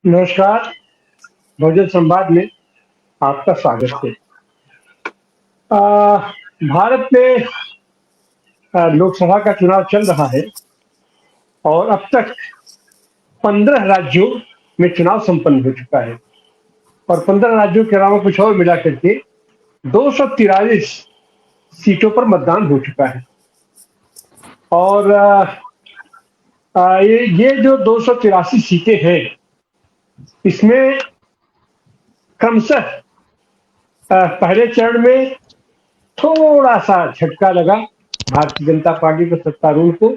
नमस्कार। बहुजन संवाद में आपका स्वागत है। भारत में लोकसभा का चुनाव चल रहा है और अब तक 15 राज्यों में चुनाव संपन्न हो चुका है और 15 राज्यों के अलावा कुछ और मिला करके 243 सीटों पर मतदान हो चुका है। और ये जो 283 सीटें हैं, इसमें क्रमशः पहले चरण में थोड़ा सा झटका लगा भारतीय जनता पार्टी को, सत्तारूढ़ को।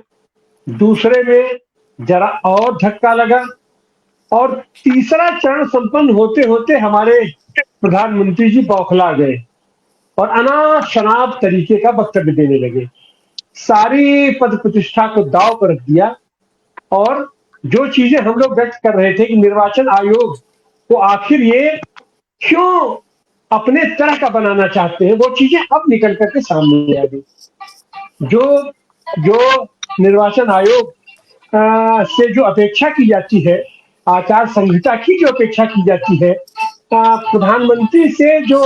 दूसरे में जरा और धक्का लगा और तीसरा चरण संपन्न होते होते हमारे प्रधानमंत्री जी बौखला गए और अनाप शनाप तरीके का वक्तव्य देने लगे। सारी पद प्रतिष्ठा को दांव पर रख दिया और जो चीजें हम लोग व्यक्त कर रहे थे कि निर्वाचन आयोग को आखिर ये क्यों अपने तरह का बनाना चाहते हैं, वो चीजें अब निकल करके सामने आ गई। जो जो निर्वाचन आयोग से जो अपेक्षा की जाती है, आचार संहिता की जो अपेक्षा की जाती है, प्रधानमंत्री से जो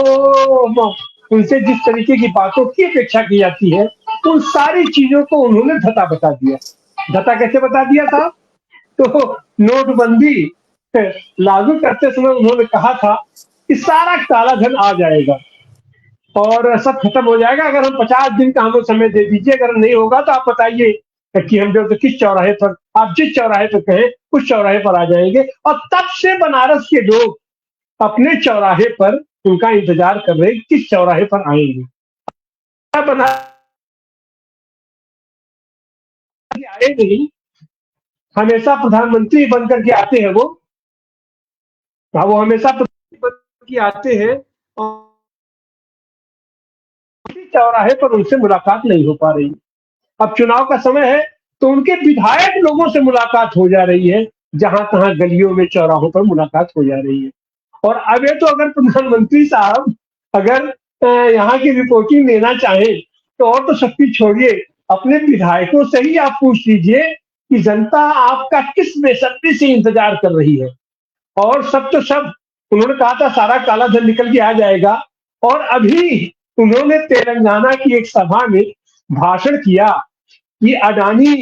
उनसे जिस तरीके की बातों की अपेक्षा की जाती है, उन सारी चीजों को उन्होंने धता बता दिया। धता कैसे बता दिया था? तो नोटबंदी लागू करते समय उन्होंने कहा था कि सारा काला धन आ जाएगा और सब खत्म हो जाएगा। अगर हम 50 दिन का हमें समय दे दीजिए, अगर नहीं होगा तो आप बताइए कि हम जो तो किस चौराहे पर, आप जिस चौराहे पर कहें उस चौराहे पर आ जाएंगे। और तब से बनारस के लोग अपने चौराहे पर उनका इंतजार कर रहे किस चौराहे पर आएंगे। आए नहीं, हमेशा प्रधानमंत्री बनकर के आते हैं वो हमेशा प्रधानमंत्री बनकर के आते हैं और चौराहे पर उनसे मुलाकात नहीं हो पा रही। अब चुनाव का समय है तो उनके विधायक लोगों से मुलाकात हो जा रही है, जहां तहां गलियों में, चौराहों पर मुलाकात हो जा रही है। और अब ये तो अगर प्रधानमंत्री साहब अगर यहाँ की रिपोर्टिंग लेना चाहें तो और तो शक्ति छोड़िए, अपने विधायकों से ही आप पूछ लीजिए कि जनता आपका किस बेसब्री से इंतजार कर रही है। और सब तो सब, उन्होंने कहा था सारा काला धन निकल के आ जाएगा और अभी उन्होंने तेलंगाना की एक सभा में भाषण किया कि अडानी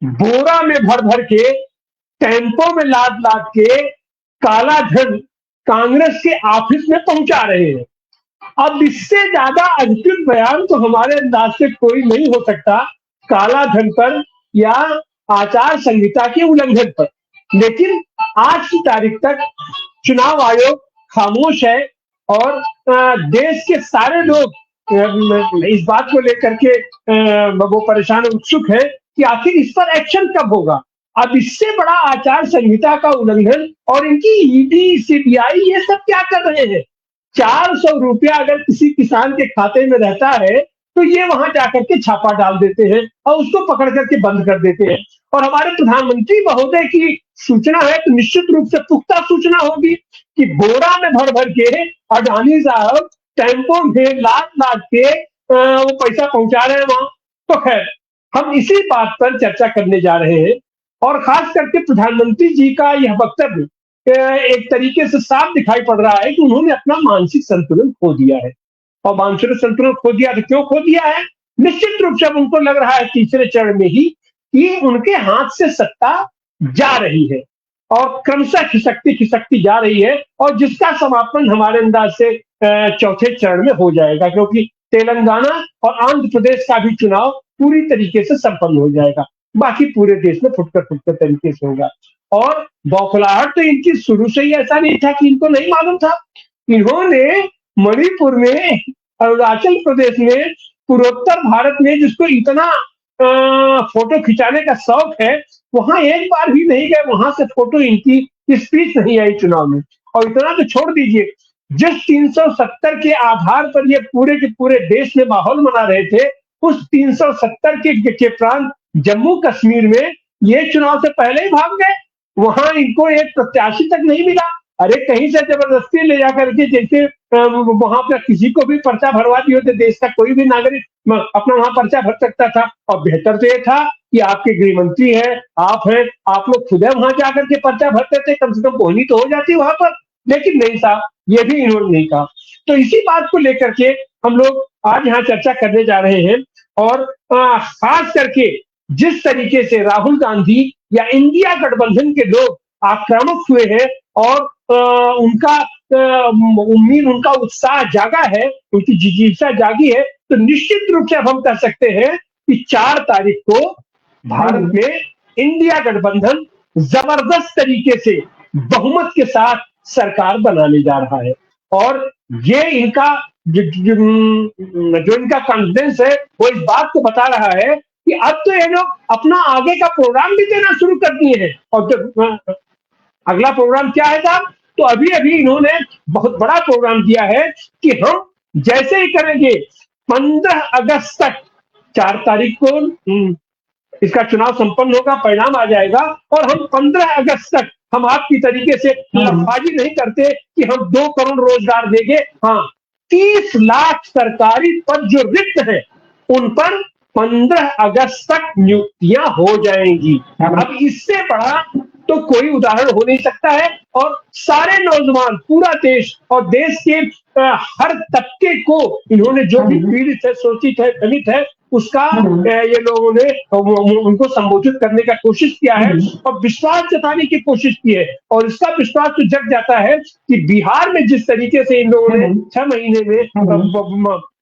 बोरा में भर भर के, टेम्पो में लाद लाद के काला धन कांग्रेस के ऑफिस में पहुंचा रहे हैं। अब इससे ज्यादा अद्भुत बयान तो हमारे अंदाज से कोई नहीं हो सकता काला धन पर या आचार संहिता के उल्लंघन पर। लेकिन आज की तारीख तक चुनाव आयोग खामोश है और देश के सारे लोग इस बात को लेकर के वो परेशान, उत्सुक है कि आखिर इस पर एक्शन कब होगा। अब इससे बड़ा आचार संहिता का उल्लंघन और इनकी ईडी, सीबीआई ये सब क्या कर रहे हैं। 400 रुपया अगर किसी किसान के खाते में रहता है तो ये वहां जाकर के छापा डाल देते हैं और उसको पकड़ करके बंद कर देते हैं। और हमारे प्रधानमंत्री महोदय की सूचना है तो निश्चित रूप से पुख्ता सूचना होगी कि बोरा में भर भर के अडानी साहब टेम्पो में लाद लाद के वो पैसा पहुंचा रहे हैं वहां। तो खैर, हम इसी बात पर चर्चा करने जा रहे हैं और खास करके प्रधानमंत्री जी का यह वक्तव्य एक तरीके से साफ दिखाई पड़ रहा है कि उन्होंने अपना मानसिक संतुलन खो दिया है। और मानसिक संतुलन खो दिया तो क्यों खो दिया है? निश्चित रूप से अब उनको लग रहा है तीसरे चरण में ही कि उनके हाथ से सत्ता जा रही है और क्रमशः खिसकती खिसकती जा रही है और जिसका समापन हमारे अंदाज से चौथे चरण में हो जाएगा, क्योंकि तेलंगाना और आंध्र प्रदेश का भी चुनाव पूरी तरीके से संपन्न हो जाएगा। बाकी पूरे देश में फुटकर तरीके से होगा। और बौखलाहट तो इनकी शुरू से ही ऐसा नहीं था कि इनको नहीं मालूम था। इन्होंने मणिपुर में, अरुणाचल प्रदेश में, पूर्वोत्तर भारत में जिसको इतना फोटो खिंचाने का शौक है, वहां एक बार भी नहीं गए, वहां से फोटो इनकी स्पीच नहीं आई चुनाव में। और इतना तो छोड़ दीजिए, जिस 370 के आधार पर ये पूरे के पूरे देश में माहौल बना रहे थे, उस 370 के प्रांत जम्मू कश्मीर में ये चुनाव से पहले ही भाग गए। वहां इनको एक प्रत्याशी तक नहीं मिला। अरे कहीं से जबरदस्ती ले जाकर के, जैसे वहां पर किसी को भी पर्चा भरवा दिए होते, देश का कोई भी नागरिक अपना वहां पर्चा भर सकता था। और बेहतर तो ये था कि आपके गृह मंत्री हैं, आप हैं, आप लोग खुद वहां जाकर के पर्चा भरते थे, कम से कम बोहनी तो हो जाती वहां पर। लेकिन नहीं साहब, ये भी इन्होंने नहीं कहा। तो इसी बात को लेकर के हम लोग आज यहाँ चर्चा करने जा रहे हैं। और खास करके जिस तरीके से राहुल गांधी या इंडिया गठबंधन के लोग आक्रामक हुए हैं और उनका उम्मीद, उनका उत्साह जागा है, उनकी जिज्ञासा जागी है, तो निश्चित रूप से अब हम कह सकते हैं कि 4 तारीख को भारत में इंडिया गठबंधन जबरदस्त तरीके से बहुमत के साथ सरकार बनाने जा रहा है। और ये इनका जो इनका कॉन्फिडेंस है वो इस बात को बता रहा है कि अब तो ये लोग अपना आगे का प्रोग्राम भी देना शुरू कर दिए हैं। और जो अगला प्रोग्राम क्या है साहब, तो अभी अभी इन्होंने बहुत बड़ा प्रोग्राम दिया है कि हम जैसे ही करेंगे 15 अगस्त तक, 4 तारीख को इसका चुनाव संपन्न होगा, परिणाम आ जाएगा, और हम 15 अगस्त तक हम आपकी तरीके से लफाजी नहीं करते कि हम 2 करोड़ रोजगार देंगे। हाँ, 30 लाख सरकारी पद जो रिक्त है उन पर 15 अगस्त तक नियुक्तियां हो जाएंगी। अब इससे बड़ा तो कोई उदाहरण हो नहीं सकता है। और सारे नौजवान, पूरा देश और देश के हर तबके को इन्होंने, जो भी पीड़ित है, शोषित है, दलित है, उसका ये लोगों ने उनको संबोधित करने का कोशिश किया है और विश्वास जताने की कोशिश की है। और इसका विश्वास तो जग जाता है कि बिहार में जिस तरीके से इन लोगों ने 6 महीने में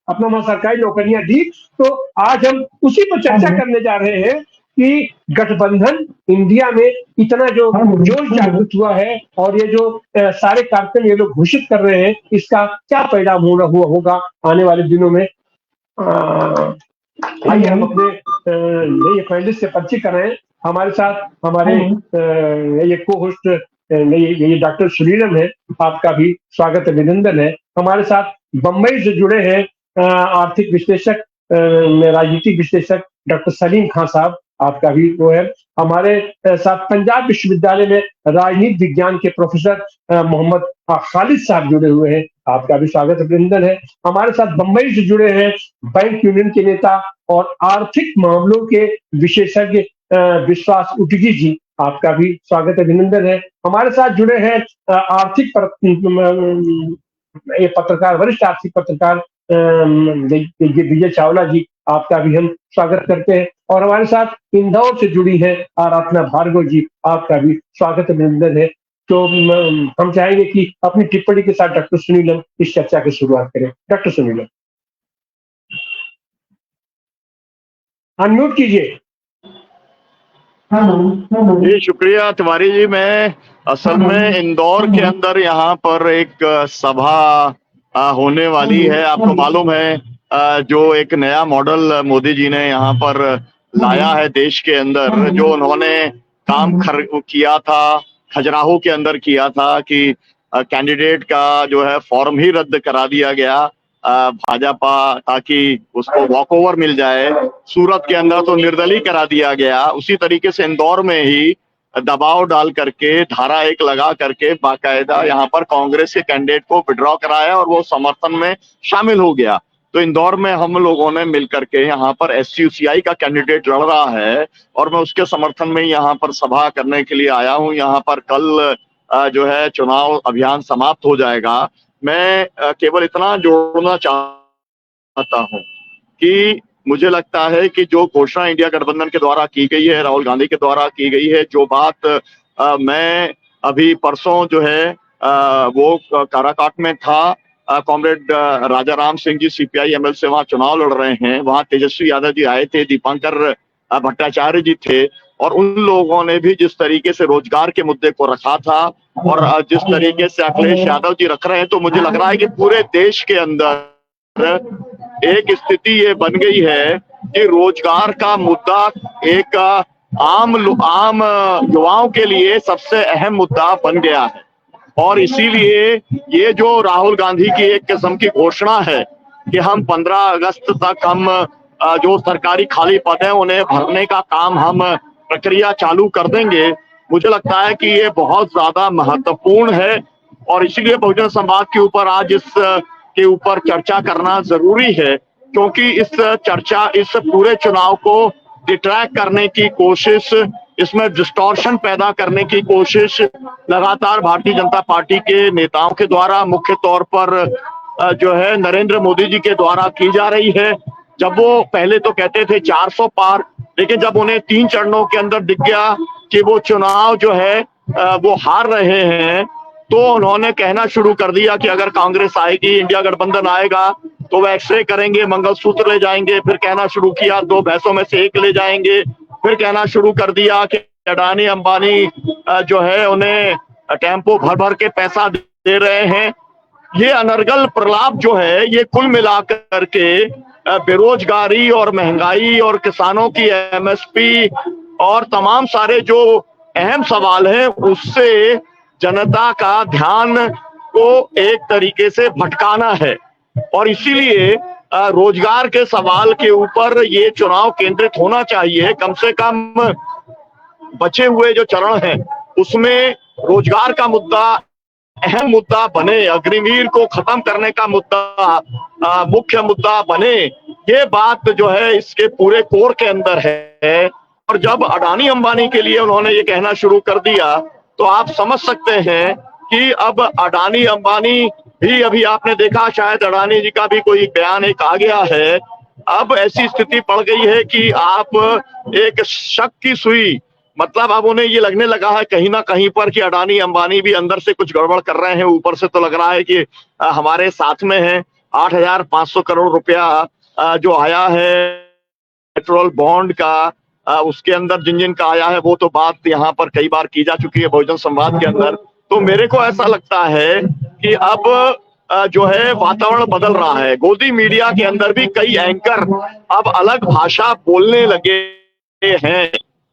अपना वहां सरकारी नौकरियां दी, तो आज हम उसी पर चर्चा करने जा रहे हैं कि गठबंधन इंडिया में इतना जो जोश जागृत हुआ है और ये जो सारे कार्यक्रम ये लोग घोषित कर रहे हैं, इसका क्या परिणाम होगा आने वाले दिनों में। आइए हम अपने ये पैनलिस्ट से परिचय कराएं। हमारे साथ हमारे ये को होस्ट ये डॉक्टर सुनीलम है, आपका भी स्वागत अभिनंदन है। हमारे साथ बम्बई से जुड़े हैं आर्थिक विश्लेषक, राजनीतिक विश्लेषक डॉक्टर सलीम खान साहब, आपका भी वो है। हमारे साथ पंजाब विश्वविद्यालय में राजनीति विज्ञान के प्रोफेसर मोहम्मद खालिद साहब जुड़े हुए हैं, आपका भी स्वागत अभिनंदन है। हमारे साथ बंबई से जुड़े हैं बैंक यूनियन के नेता और आर्थिक मामलों के विशेषज्ञ विश्वास उटगी जी, आपका भी स्वागत अभिनंदन है। हमारे साथ जुड़े हैं आर्थिक पत्रकार, वरिष्ठ आर्थिक पत्रकार विजय चावला जी, आपका भी हम स्वागत करते हैं। और हमारे साथ इंदौर से जुड़ी है आराधना भार्गव जी, आपका भी स्वागत अभिनंदन है। तो हम चाहेंगे कि अपनी टिप्पणी के साथ डॉक्टर सुनीलम इस चर्चा की शुरुआत करें। डॉक्टर सुनीलम, अनम्यूट कीजिए। जी शुक्रिया तिवारी जी। मैं असल में इंदौर के अंदर यहाँ पर एक सभा होने वाली है। आपको मालूम है जो एक नया मॉडल मोदी जी ने यहाँ पर लाया है देश के अंदर, जो उन्होंने काम किया था, खजुराहो के अंदर किया था कि कैंडिडेट का जो है फॉर्म ही रद्द करा दिया गया भाजपा, ताकि उसको वॉक ओवर मिल जाए। सूरत के अंदर तो निर्दलीय करा दिया गया। उसी तरीके से इंदौर में ही दबाव डाल करके धारा 1 लगा करके बाकायदा यहाँ पर कांग्रेस के कैंडिडेट को विड्रॉ कराया और वो समर्थन में शामिल हो गया। तो इंदौर में हम लोगों ने मिलकर के यहाँ पर SUCI का कैंडिडेट लड़ रहा है और मैं उसके समर्थन में यहाँ पर सभा करने के लिए आया हूँ। यहाँ पर कल जो है चुनाव अभियान समाप्त हो जाएगा। मैं केवल इतना जोड़ना चाहता हूँ कि मुझे लगता है कि जो घोषणा इंडिया गठबंधन के द्वारा की गई है, राहुल गांधी के द्वारा की गई है, जो बात मैं अभी परसों जो है वो काराकाट में था, कॉमरेड राजा राम सिंह जी CPI ML से वहां चुनाव लड़ रहे हैं। वहां तेजस्वी यादव जी आए थे, दीपांकर भट्टाचार्य जी थे, और उन लोगों ने भी जिस तरीके से रोजगार के मुद्दे को रखा था और जिस तरीके से अखिलेश यादव जी रख रहे हैं, तो मुझे लग रहा है कि पूरे देश के अंदर एक स्थिति ये बन गई है कि रोजगार का मुद्दा एक आम युवाओं के लिए सबसे अहम मुद्दा बन गया है। और इसीलिए ये जो राहुल गांधी की एक किस्म की घोषणा है कि हम 15 अगस्त तक हम जो सरकारी खाली पद है उन्हें भरने का काम हम प्रक्रिया चालू कर देंगे, मुझे लगता है कि ये बहुत ज्यादा महत्वपूर्ण है। और इसीलिए बहुजन समाज के ऊपर आज इस के ऊपर चर्चा करना जरूरी है, क्योंकि इस पूरे चुनाव को डिट्रैक्ट करने की कोशिश, इसमें डिस्टॉर्शन पैदा करने की कोशिश लगातार भारतीय जनता पार्टी के नेताओं के द्वारा, मुख्य तौर पर जो है नरेंद्र मोदी जी के द्वारा की जा रही है। जब वो पहले तो कहते थे 400 पार, लेकिन जब उन्हें 3 चरणों के अंदर दिख गया कि वो चुनाव जो है वो हार रहे हैं, तो उन्होंने कहना शुरू कर दिया कि अगर कांग्रेस आएगी, इंडिया गठबंधन आएगा, तो वह एक्सरे करेंगे, मंगलसूत्र ले जाएंगे। फिर कहना शुरू किया 2 भैंसों में से एक ले जाएंगे। फिर कहना शुरू कर दिया कि अडानी अंबानी जो है उन्हें टेम्पो भर भर के पैसा दे रहे हैं। ये अनर्गल प्रलाप जो है, ये कुल मिलाकर के बेरोजगारी और महंगाई और किसानों की एमएसपी और तमाम सारे जो अहम सवाल हैं, उससे जनता का ध्यान को एक तरीके से भटकाना है। और इसीलिए रोजगार के सवाल के ऊपर ये चुनाव केंद्रित होना चाहिए। कम से कम बचे हुए जो चरण हैं उसमें रोजगार का मुद्दा अहम मुद्दा बने, अग्निवीर को खत्म करने का मुद्दा मुख्य मुद्दा बने। ये बात जो है इसके पूरे कोर के अंदर है। और जब अडानी अंबानी के लिए उन्होंने ये कहना शुरू कर दिया, तो आप समझ सकते हैं कि अब अडानी अंबानी भी, अभी आपने देखा शायद अडानी जी का भी कोई बयान एक आ गया है। अब ऐसी स्थिति पड़ गई है कि आप एक शक की सुई, मतलब अब उन्हें ये लगने लगा है कहीं ना कहीं पर कि अडानी अंबानी भी अंदर से कुछ गड़बड़ कर रहे हैं। ऊपर से तो लग रहा है कि हमारे साथ में है। 8,500 करोड़ रुपया जो आया है पेट्रोल बॉन्ड का, उसके अंदर जिन जिन का आया है वो तो बात यहाँ पर कई बार की जा चुकी है बहुजन संवाद के अंदर। तो मेरे को ऐसा लगता है कि अब जो है वातावरण बदल रहा है। गोदी मीडिया के अंदर भी कई एंकर अब अलग भाषा बोलने लगे हैं।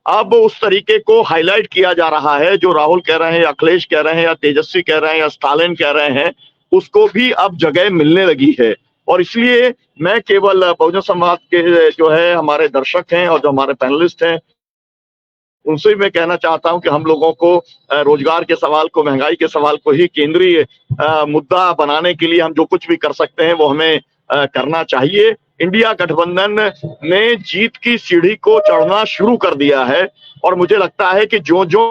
अब उस तरीके को हाईलाइट किया जा रहा है जो राहुल कह रहे हैं, अखिलेश कह रहे हैं, या तेजस्वी कह रहे हैं, या स्टालिन कह रहे हैं, उसको भी अब जगह मिलने लगी है। और इसलिए मैं केवल बहुजन समाज के जो है हमारे दर्शक हैं और जो हमारे पैनलिस्ट हैं, उनसे मैं कहना चाहता हूं कि हम लोगों को रोजगार के सवाल को, महंगाई के सवाल को ही केंद्रीय मुद्दा बनाने के लिए हम जो कुछ भी कर सकते हैं वो हमें करना चाहिए। इंडिया गठबंधन ने जीत की सीढ़ी को चढ़ना शुरू कर दिया है और मुझे लगता है कि जो जो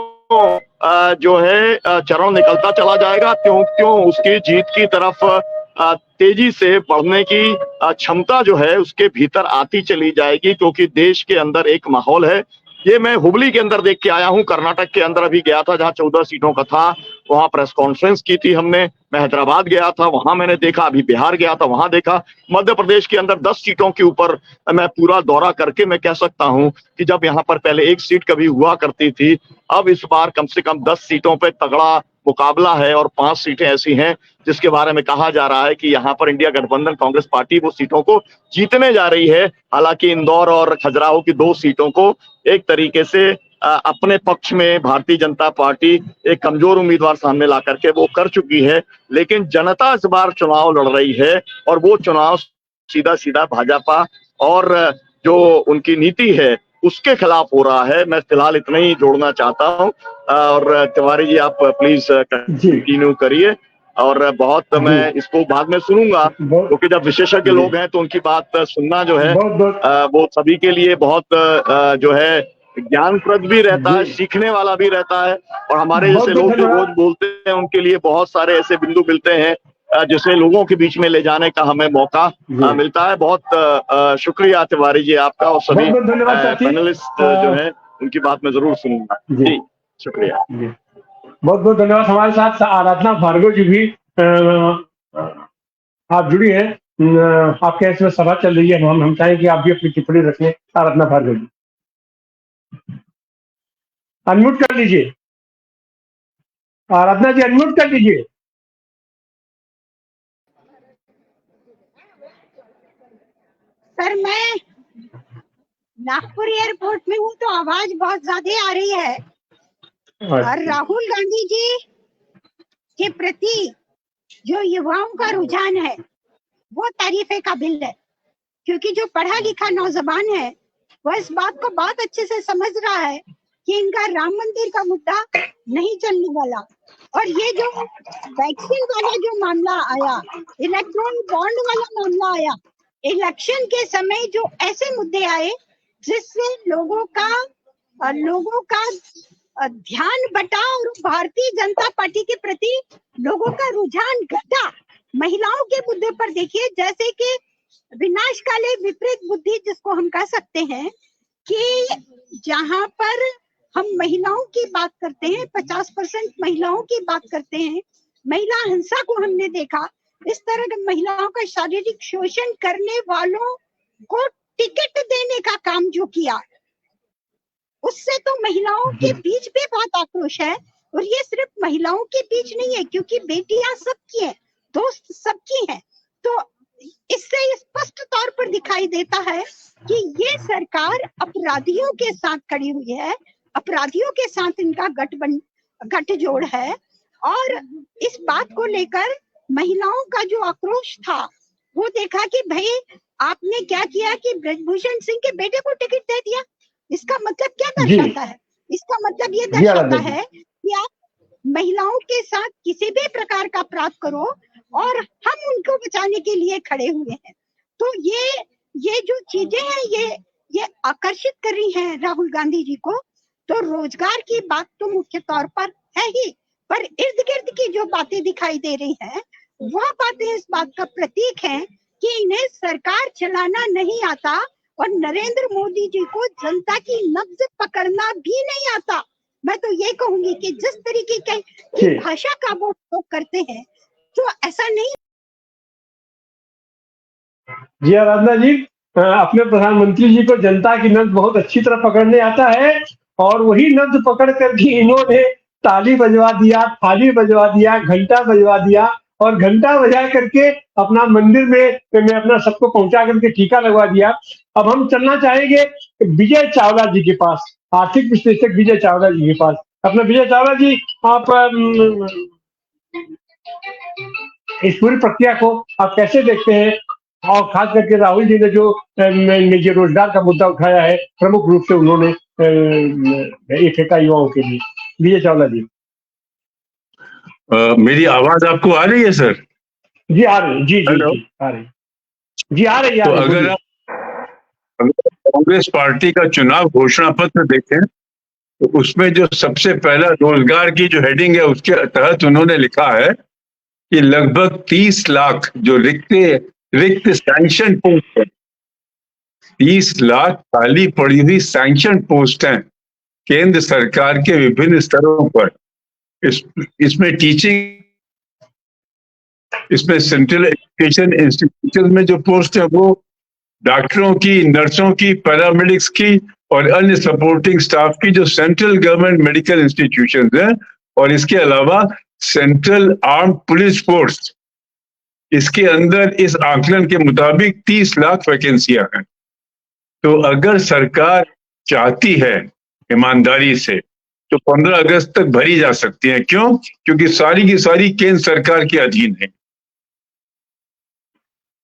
जो है चरण निकलता चला जाएगा, त्यों त्यों उसकी जीत की तरफ तेजी से बढ़ने की क्षमता जो है उसके भीतर आती चली जाएगी, क्योंकि देश के अंदर एक माहौल है। ये मैं हुबली के अंदर देख के आया हूँ। कर्नाटक के अंदर अभी गया था जहाँ 14 सीटों का था, वहां प्रेस कॉन्फ्रेंस की थी हमने। मैं हैदराबाद गया था, वहां मैंने देखा। अभी बिहार गया था, वहां देखा। मध्य प्रदेश के अंदर 10 सीटों के ऊपर मैं पूरा दौरा करके मैं कह सकता हूं कि जब यहाँ पर पहले 1 सीट कभी हुआ करती थी, अब इस बार कम से कम 10 सीटों पे तगड़ा मुकाबला है और 5 सीटें ऐसी हैं जिसके बारे में कहा जा रहा है कि यहाँ पर इंडिया गठबंधन कांग्रेस पार्टी वो सीटों को जीतने जा रही है। हालांकि इंदौर और खजुराहो की 2 सीटों को एक तरीके से अपने पक्ष में भारतीय जनता पार्टी एक कमजोर उम्मीदवार सामने ला करके वो कर चुकी है। लेकिन जनता इस बार चुनाव लड़ रही है और वो चुनाव सीधा सीधा भाजपा और जो उनकी नीति है उसके खिलाफ हो रहा है। मैं फिलहाल इतना ही जोड़ना चाहता हूँ। और तिवारी जी आप प्लीज कंटिन्यू करिए। और बहुत मैं इसको बाद में सुनूंगा, क्योंकि जब विशेषज्ञ लोग हैं तो उनकी बात सुनना जो है वो सभी के लिए बहुत जो है ज्ञानप्रद भी रहता है, सीखने वाला भी रहता है। और हमारे जैसे लोग जो रोज बोलते हैं उनके लिए बहुत सारे ऐसे बिंदु मिलते हैं जिसे लोगों के बीच में ले जाने का हमें मौका मिलता है। बहुत शुक्रिया तिवारी जी आपका। और सभी पैनलिस्ट जो है उनकी बात मैं जरूर सुनूंगा। जी शुक्रिया। बहुत बहुत धन्यवाद। हमारे साथ आराधना भार्गव जी भी आप जुड़ी हैं। आपके इसमें सभा चल रही है, हम चाहेंगे कि आप भी अपनी टिप्पणी रखें। आराधना भार्गव जी अनम्यूट कर लीजिए। आराधना जी अनम्यूट कर लीजिए। सर मैं नागपुर एयरपोर्ट में हूँ तो आवाज बहुत ज्यादा आ रही है। और राहुल गांधी जी के प्रति जो युवाओं का रुझान है वो तारीफे काबिल है, क्योंकि जो पढ़ा लिखा नौजवान है वह इस बात को बहुत अच्छे से समझ रहा है कि इनका राम मंदिर का मुद्दा नहीं चलने वाला। और ये जो वैक्सीन वाला जो मामला आया, इलेक्ट्रॉनिक बॉन्ड वाला मामला आया, इलेक्शन के समय जो ऐसे मुद्दे आए जिससे लोगों का ध्यान बटा और भारतीय जनता पार्टी के प्रति लोगों का रुझान घटा। महिलाओं के मुद्दे पर देखिए, जैसे कि विनाशकाले विपरीत बुद्धि जिसको हम कह सकते हैं, कि जहां पर हम महिलाओं की बात करते हैं, 50% महिलाओं की बात करते हैं, महिला हिंसा को हमने देखा। इस तरह के महिलाओं का शारीरिक शोषण करने वालों को टिकट देने का काम जो किया, उससे तो महिलाओं के बीच भी बहुत आक्रोश है। और ये सिर्फ महिलाओं के बीच नहीं है, क्योंकि बेटियां सबकी हैं, दोस्त सबकी हैं। तो इससे स्पष्ट तौर पर दिखाई देता है कि ये सरकार अपराधियों के साथ खड़ी हुई है, अपराधियों के साथ इनका गठजोड़ है। और इस बात को लेकर महिलाओं का जो आक्रोश था, वो देखा कि भाई आपने क्या किया कि ब्रजभूषण सिंह के बेटे को टिकट दे दिया। इसका मतलब क्या दर्शाता है? इसका मतलब ये दर्शाता है कि आप महिलाओं के साथ किसी भी प्रकार का अपराध करो और हम उनको बचाने के लिए खड़े हुए हैं। तो ये जो चीजें हैं ये आकर्षित कर रही हैं राहुल गांधी जी को। तो रोजगार की बात तो मुख्य तौर पर है ही, पर इर्द गिर्द की जो बातें दिखाई दे रही हैं, वह बातें इस बात का प्रतीक हैं कि इन्हें सरकार चलाना नहीं आता और नरेंद्र मोदी जी को जनता की नब्ज पकड़ना भी नहीं आता। मैं तो ये कहूंगी कि जिस तरीके की भाषा का वो उपयोग करते हैं, तो ऐसा नहीं। जी आराधना जी, अपने प्रधानमंत्री जी को जनता की नब्ज बहुत अच्छी तरह पकड़ने आता है, और वही नब्ज पकड़ करके इन्होंने ताली बजवा दिया, थाली बजवा दिया, घंटा बजवा दिया, और घंटा बजा करके अपना मंदिर में अपना सबको पहुंचा करके टीका लगवा दिया। अब हम चलना चाहेंगे विजय चावला जी के पास, आर्थिक विश्लेषक विजय चावला जी के पास। अपना विजय चावला जी, आप इस पूरी प्रक्रिया को आप कैसे देखते हैं, और खास करके राहुल जी ने जो रोजगार का मुद्दा उठाया है, प्रमुख रूप से उन्होंने ये फेंका युवाओं के लिए। विजय चावला जी, मेरी आवाज आपको आ रही है सर? जी आ रही, जी आ रही, जी आ रही। तो अगर आप कांग्रेस पार्टी का चुनाव घोषणा पत्र देखें, तो उसमें जो सबसे पहला रोजगार की जो हेडिंग है, उसके तहत उन्होंने लिखा है कि लगभग 30 लाख जो रिक्त सैंक्शन पोस्ट है, 30 लाख खाली पड़ी हुई सैंक्शन पोस्ट हैं केंद्र सरकार के विभिन्न स्तरों पर। इसमें टीचिंग, इसमें सेंट्रल एजुकेशन इंस्टीट्यूशन में जो पोस्ट है वो डॉक्टरों की, नर्सों की, पैरामेडिक्स की और अन्य सपोर्टिंग स्टाफ की जो सेंट्रल गवर्नमेंट मेडिकल इंस्टीट्यूशंस हैं, और इसके अलावा सेंट्रल आर्म्ड पुलिस फोर्स, इसके अंदर इस आकलन के मुताबिक 30 लाख वैकेंसियां हैं। तो अगर सरकार चाहती है ईमानदारी से, तो 15 अगस्त तक भरी जा सकती है। क्यों? क्योंकि सारी की सारी केंद्र सरकार के अधीन है।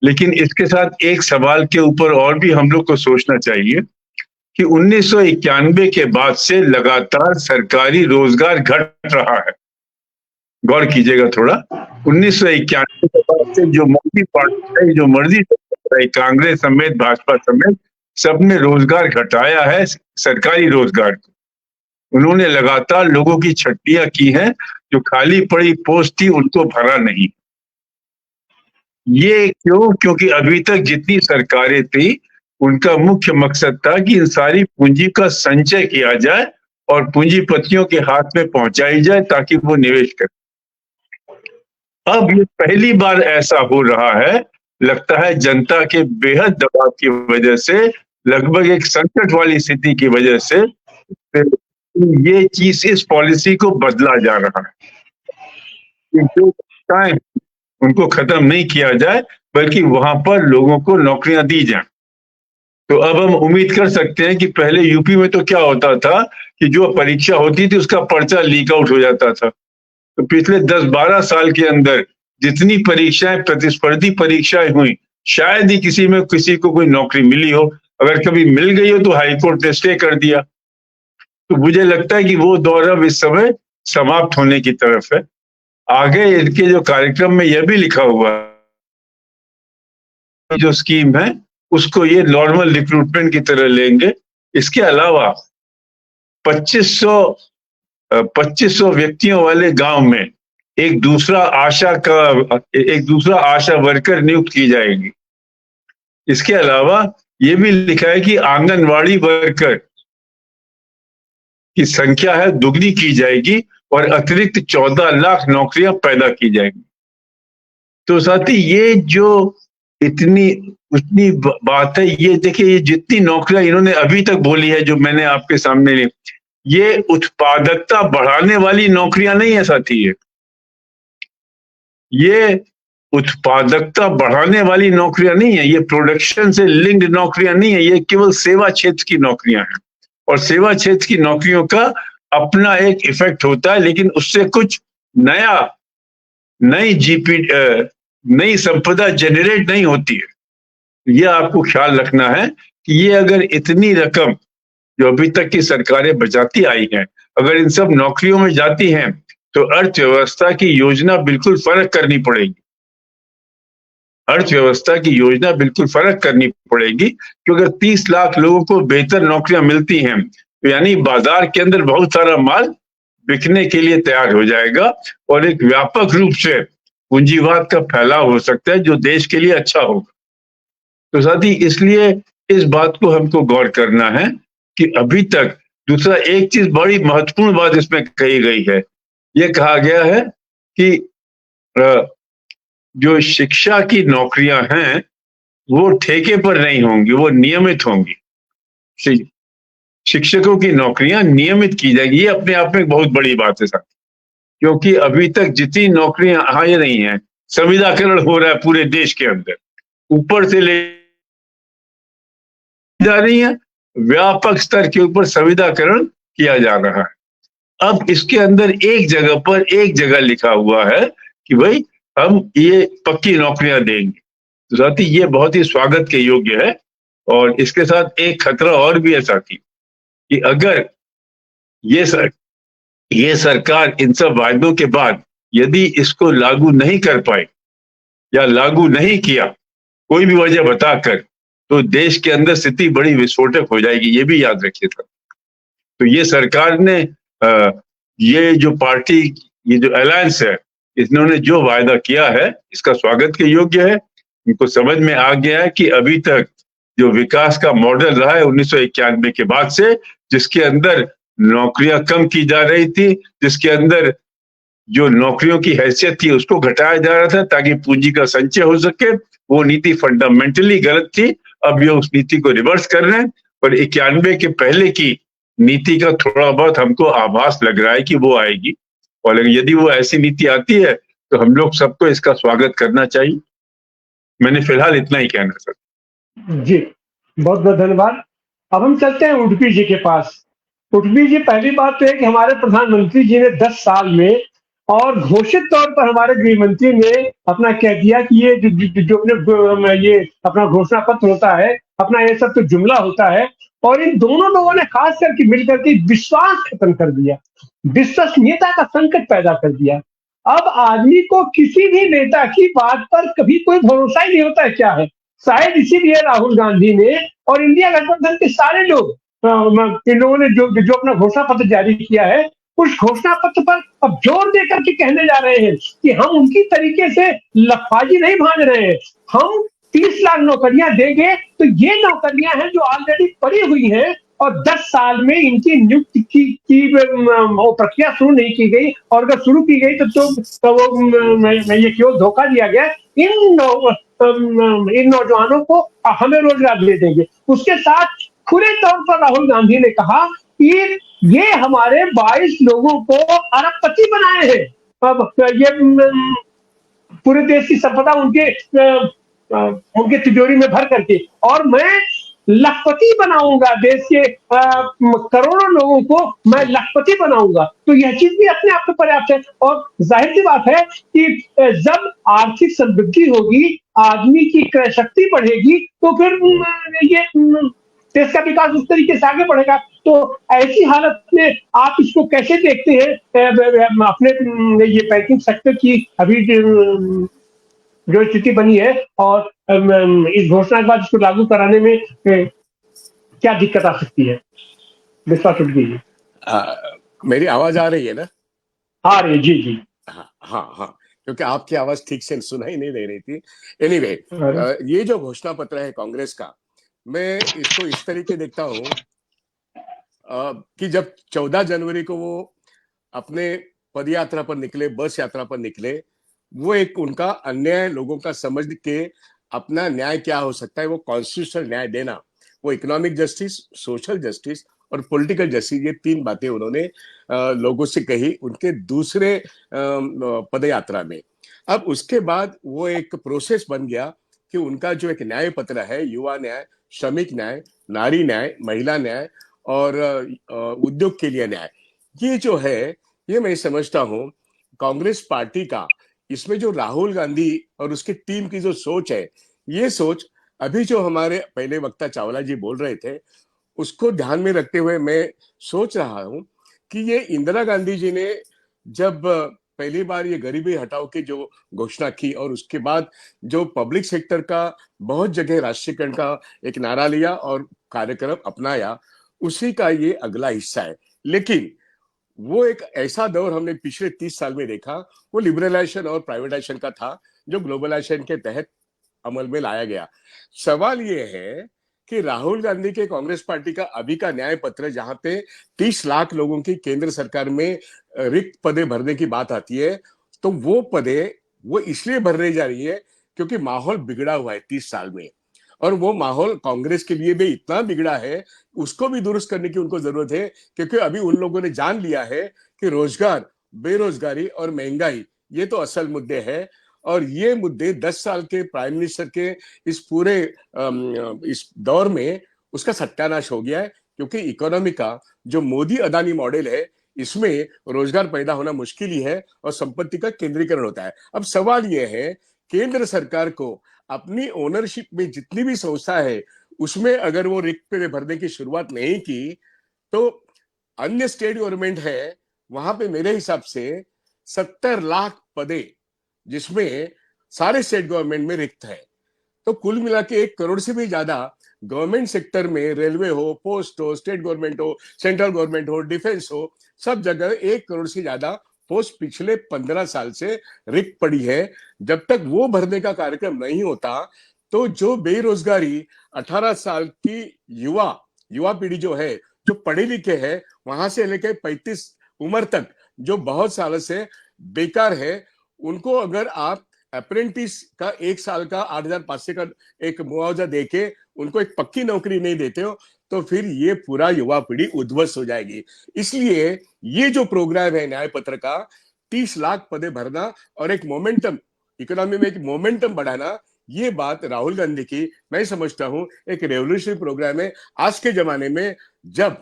लेकिन इसके साथ एक सवाल के ऊपर और भी हम लोग को सोचना चाहिए कि 1991 के बाद से लगातार सरकारी रोजगार घट रहा है। गौर कीजिएगा थोड़ा। 1991 के बाद से जो मर्जी पार्टी है, जो मर्जी कांग्रेस समेत, भाजपा समेत, सबने रोजगार घटाया है, सरकारी रोजगार को। उन्होंने लगातार लोगों की छट्टियां की हैं, जो खाली पड़ी पोस्ट थी उनको भरा नहीं। ये क्यों? क्योंकि अभी तक जितनी सरकारें थी, उनका मुख्य मकसद था कि इन सारी पूंजी का संचय किया जाए और पूंजीपतियों के हाथ में पहुंचाई जाए ताकि वो निवेश करें। अब ये पहली बार ऐसा हो रहा है, लगता है जनता के बेहद दबाव की वजह से, लगभग एक संकट वाली स्थिति की वजह से ये चीज, इस पॉलिसी को बदला जा रहा है। जो उनको खत्म नहीं किया जाए, बल्कि वहां पर लोगों को नौकरियां दी जाए। तो अब हम उम्मीद कर सकते हैं कि पहले यूपी में तो क्या होता था कि जो परीक्षा होती थी उसका पर्चा लीक आउट हो जाता था। तो पिछले 10-12 साल के अंदर जितनी परीक्षाएं, प्रतिस्पर्धी परीक्षाएं हुई, शायद ही किसी को कोई नौकरी मिली हो। अगर कभी मिल गई हो तो हाईकोर्ट ने स्टे कर दिया। तो मुझे लगता है कि वो दौर अब इस समय समाप्त होने की तरफ है। आगे इनके जो कार्यक्रम में यह भी लिखा हुआ है, जो स्कीम है उसको ये नॉर्मल रिक्रूटमेंट की तरह लेंगे इसके अलावा 2500 व्यक्तियों वाले गांव में एक दूसरा आशा वर्कर नियुक्त की जाएगी। इसके अलावा ये भी लिखा है कि आंगनवाड़ी वर्कर की संख्या है दुगनी की जाएगी और अतिरिक्त 14 लाख नौकरियां पैदा की जाएंगी। तो साथी ये जो उतनी बात है, ये देखिए, ये जितनी नौकरियां इन्होंने अभी तक बोली है, जो मैंने आपके सामने ली, ये उत्पादकता बढ़ाने वाली नौकरियां नहीं है साथी। ये उत्पादकता बढ़ाने वाली नौकरियां नहीं है, ये प्रोडक्शन से लिंक्ड नौकरियां नहीं है, ये केवल सेवा क्षेत्र की नौकरियां हैं। और सेवा क्षेत्र की नौकरियों का अपना एक इफेक्ट होता है, लेकिन उससे कुछ नई संपदा जनरेट नहीं होती है। ये आपको ख्याल रखना है कि ये अगर इतनी रकम जो अभी तक की सरकारें बचाती आई हैं, अगर इन सब नौकरियों में जाती हैं, तो अर्थव्यवस्था की योजना बिल्कुल फर्क करनी पड़ेगी। अर्थव्यवस्था की योजना बिल्कुल फर्क करनी पड़ेगी, क्योंकि अगर 30 लाख लोगों को बेहतर नौकरियां मिलती हैं, तो यानी बाजार के अंदर बहुत सारा माल बिकने के लिए तैयार हो जाएगा और एक व्यापक रूप से पूंजीवाद का फैलाव हो सकता है, जो देश के लिए अच्छा होगा। तो साथी, इसलिए इस बात को हमको गौर करना है कि अभी तक दूसरा एक चीज बड़ी महत्वपूर्ण बात इसमें कही गई है। ये कहा गया है कि जो शिक्षा की नौकरियां हैं वो ठेके पर नहीं होंगी, वो नियमित होंगी। शिक्षकों की नौकरियां नियमित की जाएगी। ये अपने आप में एक बहुत बड़ी बात है साथी, क्योंकि अभी तक जितनी नौकरियां आई नहीं है, संविदाकरण हो रहा है पूरे देश के अंदर, ऊपर से ले जा रही है, व्यापक स्तर के ऊपर संविदाकरण किया जा रहा है। अब इसके अंदर एक जगह लिखा हुआ है कि भाई हम ये पक्की नौकरियां देंगे। तो साथी, ये बहुत ही स्वागत के योग्य है। और इसके साथ एक खतरा और भी है साथी, कि अगर ये सरकार इन सब वायदों के बाद यदि इसको लागू नहीं कर पाए या लागू नहीं किया कोई भी वजह बताकर, तो देश के अंदर स्थिति बड़ी विस्फोटक हो जाएगी। ये भी याद रखिएगा। तो ये सरकार ने ये जो पार्टी, ये जो अलायंस है, इन्होंने जो वायदा किया है, इसका स्वागत के योग्य है। इनको समझ में आ गया है कि अभी तक जो विकास का मॉडल रहा है 1991 के बाद से, जिसके अंदर नौकरियां कम की जा रही थी, जिसके अंदर जो नौकरियों की हैसियत थी उसको घटाया जा रहा था ताकि पूंजी का संचय हो सके, वो नीति फंडामेंटली गलत थी। अब ये उस नीति को रिवर्स कर रहे हैं, पर 91 के पहले की नीति का थोड़ा बहुत हमको आभास लग रहा है कि वो आएगी। और यदि वो ऐसी नीति आती है तो हम लोग सबको इसका स्वागत करना चाहिए। मैंने फिलहाल इतना ही कहना सर। जी, बहुत बहुत धन्यवाद। अब हम चलते हैं उडुपी जी के पास। उडुपी जी, पहली बात तो है कि हमारे प्रधानमंत्री जी ने 10 साल में और घोषित तौर पर हमारे गृह मंत्री ने अपना कह दिया कि ये जो अपने ये अपना घोषणा पत्र होता है, अपना ये सब तो जुमला होता है। और इन दोनों लोगों ने खास करके मिलकर के विश्वास खत्म कर दिया, विश्वसनीयता का संकट पैदा कर दिया। अब आदमी को किसी भी नेता की बात पर कभी कोई भरोसा ही नहीं होता है क्या है। शायद इसीलिए राहुल गांधी ने और इंडिया गठबंधन के सारे लोग, इन लोगों ने जो अपना घोषणा पत्र जारी किया है, उस घोषणा पत्र पर अब जोर देकर के कहने जा रहे हैं कि हम उनकी तरीके से लफाजी नहीं भांज रहे हैं, हम 30 लाख नौकरियां देंगे। तो ये नौकरियां हैं जो ऑलरेडी पड़ी हुई हैं और 10 साल में इनकी नियुक्ति की प्रक्रिया शुरू नहीं की गई, और अगर शुरू की गई तो वो ये क्यों धोखा दिया गया। इन नौजवानों को हमें रोजगार दे देंगे। उसके साथ खुले तौर पर राहुल गांधी ने कहा कि ये हमारे 22 लोगों को अरबपति बनाए हैं। अब ये पूरे देश की संपदा उनके तिजोरी में भर करके, और मैं लखपति बनाऊंगा, देश के करोड़ों लोगों को मैं लखपति बनाऊंगा। तो यह चीज भी अपने आप में पर्याप्त है। और जाहिर सी बात है कि जब आर्थिक समृद्धि होगी, आदमी की क्रय शक्ति बढ़ेगी, तो फिर ये देश का विकास उस तरीके से आगे बढ़ेगा। तो ऐसी हालत में आप इसको कैसे देखते हैं, अपने ये बैंकिंग सेक्टर की अभी जो स्थिति बनी है और इस घोषणा के बाद इसको लागू कराने में क्या दिक्कत आ सकती है? विश्वास उठ गई। मेरी आवाज आ रही है ना? आ रही है, जी जी। हाँ हाँ हाँ, क्योंकि आपकी आवाज ठीक से सुनाई नहीं दे रही थी। एनीवे, ये जो घोषणा पत्र है कांग्रेस का, मैं इसको इस तरीके देखता हूँ कि जब 14 जनवरी को वो अपने पद यात्रा पर निकले, बस यात्रा पर निकले, वो एक उनका अन्याय लोगों का समझ के अपना न्याय क्या हो सकता है वो कॉन्स्टिट्यूशनल न्याय देना, वो इकोनॉमिक जस्टिस, सोशल जस्टिस और पॉलिटिकल जस्टिस, ये 3 बातें उन्होंने लोगों से कही उनके दूसरे पद यात्रा में। अब उसके बाद वो एक प्रोसेस बन गया कि उनका जो एक न्याय पत्र है, युवा न्याय, श्रमिक न्याय, नारी न्याय, महिला न्याय और उद्योग के लिए न्याय, ये जो है, ये मैं समझता हूं कांग्रेस पार्टी का, इसमें जो राहुल गांधी और उसकी टीम की जो सोच है, ये सोच अभी जो हमारे पहले वक्ता चावला जी बोल रहे थे, उसको ध्यान में रखते हुए मैं सोच रहा हूं कि ये इंदिरा गांधी जी ने जब पहली बार ये गरीबी हटाओ की जो घोषणा की और उसके बाद जो पब्लिक सेक्टर का बहुत जगह राष्ट्रीयकरण का एक नारा लिया और कार्यक्रम अपनाया, उसी का ये अगला हिस्सा है। लेकिन वो एक ऐसा दौर हमने पिछले 30 साल में देखा, वो लिबरलाइजेशन और प्राइवेटाइजेशन का था, जो ग्लोबलाइजेशन के तहत अमल में लाया गया। सवाल ये है कि राहुल गांधी के कांग्रेस पार्टी का अभी का न्याय पत्र, जहां पे 30 लाख लोगों की केंद्र सरकार में रिक्त पदे भरने की बात आती है, तो वो पदे वो इसलिए भरने जा रही है क्योंकि माहौल बिगड़ा हुआ है 30 साल में, और वो माहौल कांग्रेस के लिए भी इतना बिगड़ा है, उसको भी दुरुस्त करने की उनको जरूरत है, क्योंकि अभी उन लोगों ने जान लिया है कि रोजगार, बेरोजगारी और महंगाई, ये तो असल मुद्दे हैं। और ये मुद्दे 10 साल के प्राइम मिनिस्टर के इस पूरे इस दौर में उसका सत्यानाश हो गया है, क्योंकि इकोनॉमी का जो मोदी अदानी मॉडल है, इसमें रोजगार पैदा होना मुश्किल ही है और संपत्ति का केंद्रीकरण होता है। अब सवाल यह है, केंद्र सरकार को अपनी ओनरशिप में जितनी भी संस्था है, उसमें अगर वो रिक्त पदे भरने की शुरुआत नहीं की, तो अन्य स्टेट गवर्नमेंट है, वहां पे मेरे हिसाब से 70 लाख पदे, जिसमें सारे स्टेट गवर्नमेंट में रिक्त है। तो कुल मिला के 1 करोड़ से भी ज्यादा गवर्नमेंट सेक्टर में, रेलवे हो, पोस्ट हो, स्टेट गवर्नमेंट हो, सेंट्रल गवर्नमेंट हो, डिफेंस हो, सब जगह 1 करोड़ से ज्यादा पोस्ट पिछले 15 साल से रिक्त पड़ी है। जब तक वो भरने का कार्यक्रम नहीं होता, तो जो बेरोजगारी 18 साल की युवा पीढ़ी जो है, जो पढ़े लिखे है, वहां से लेकर 35 उम्र तक जो बहुत सालों से बेकार है, उनको अगर आप अप्रेंटिस का 1 साल का 8,500 का एक मुआवजा देके उनको एक पक्की नौकरी नहीं देते हो, तो फिर ये पूरा युवा पीढ़ी उद्ध्वस्त हो जाएगी। इसलिए ये जो प्रोग्राम है न्याय पत्र का, 30 लाख पदे भरना और एक मोमेंटम, इकोनॉमी में एक मोमेंटम बढ़ाना, ये बात राहुल गांधी की मैं समझता हूं एक रेवोल्यूशनरी प्रोग्राम है। आज के जमाने में जब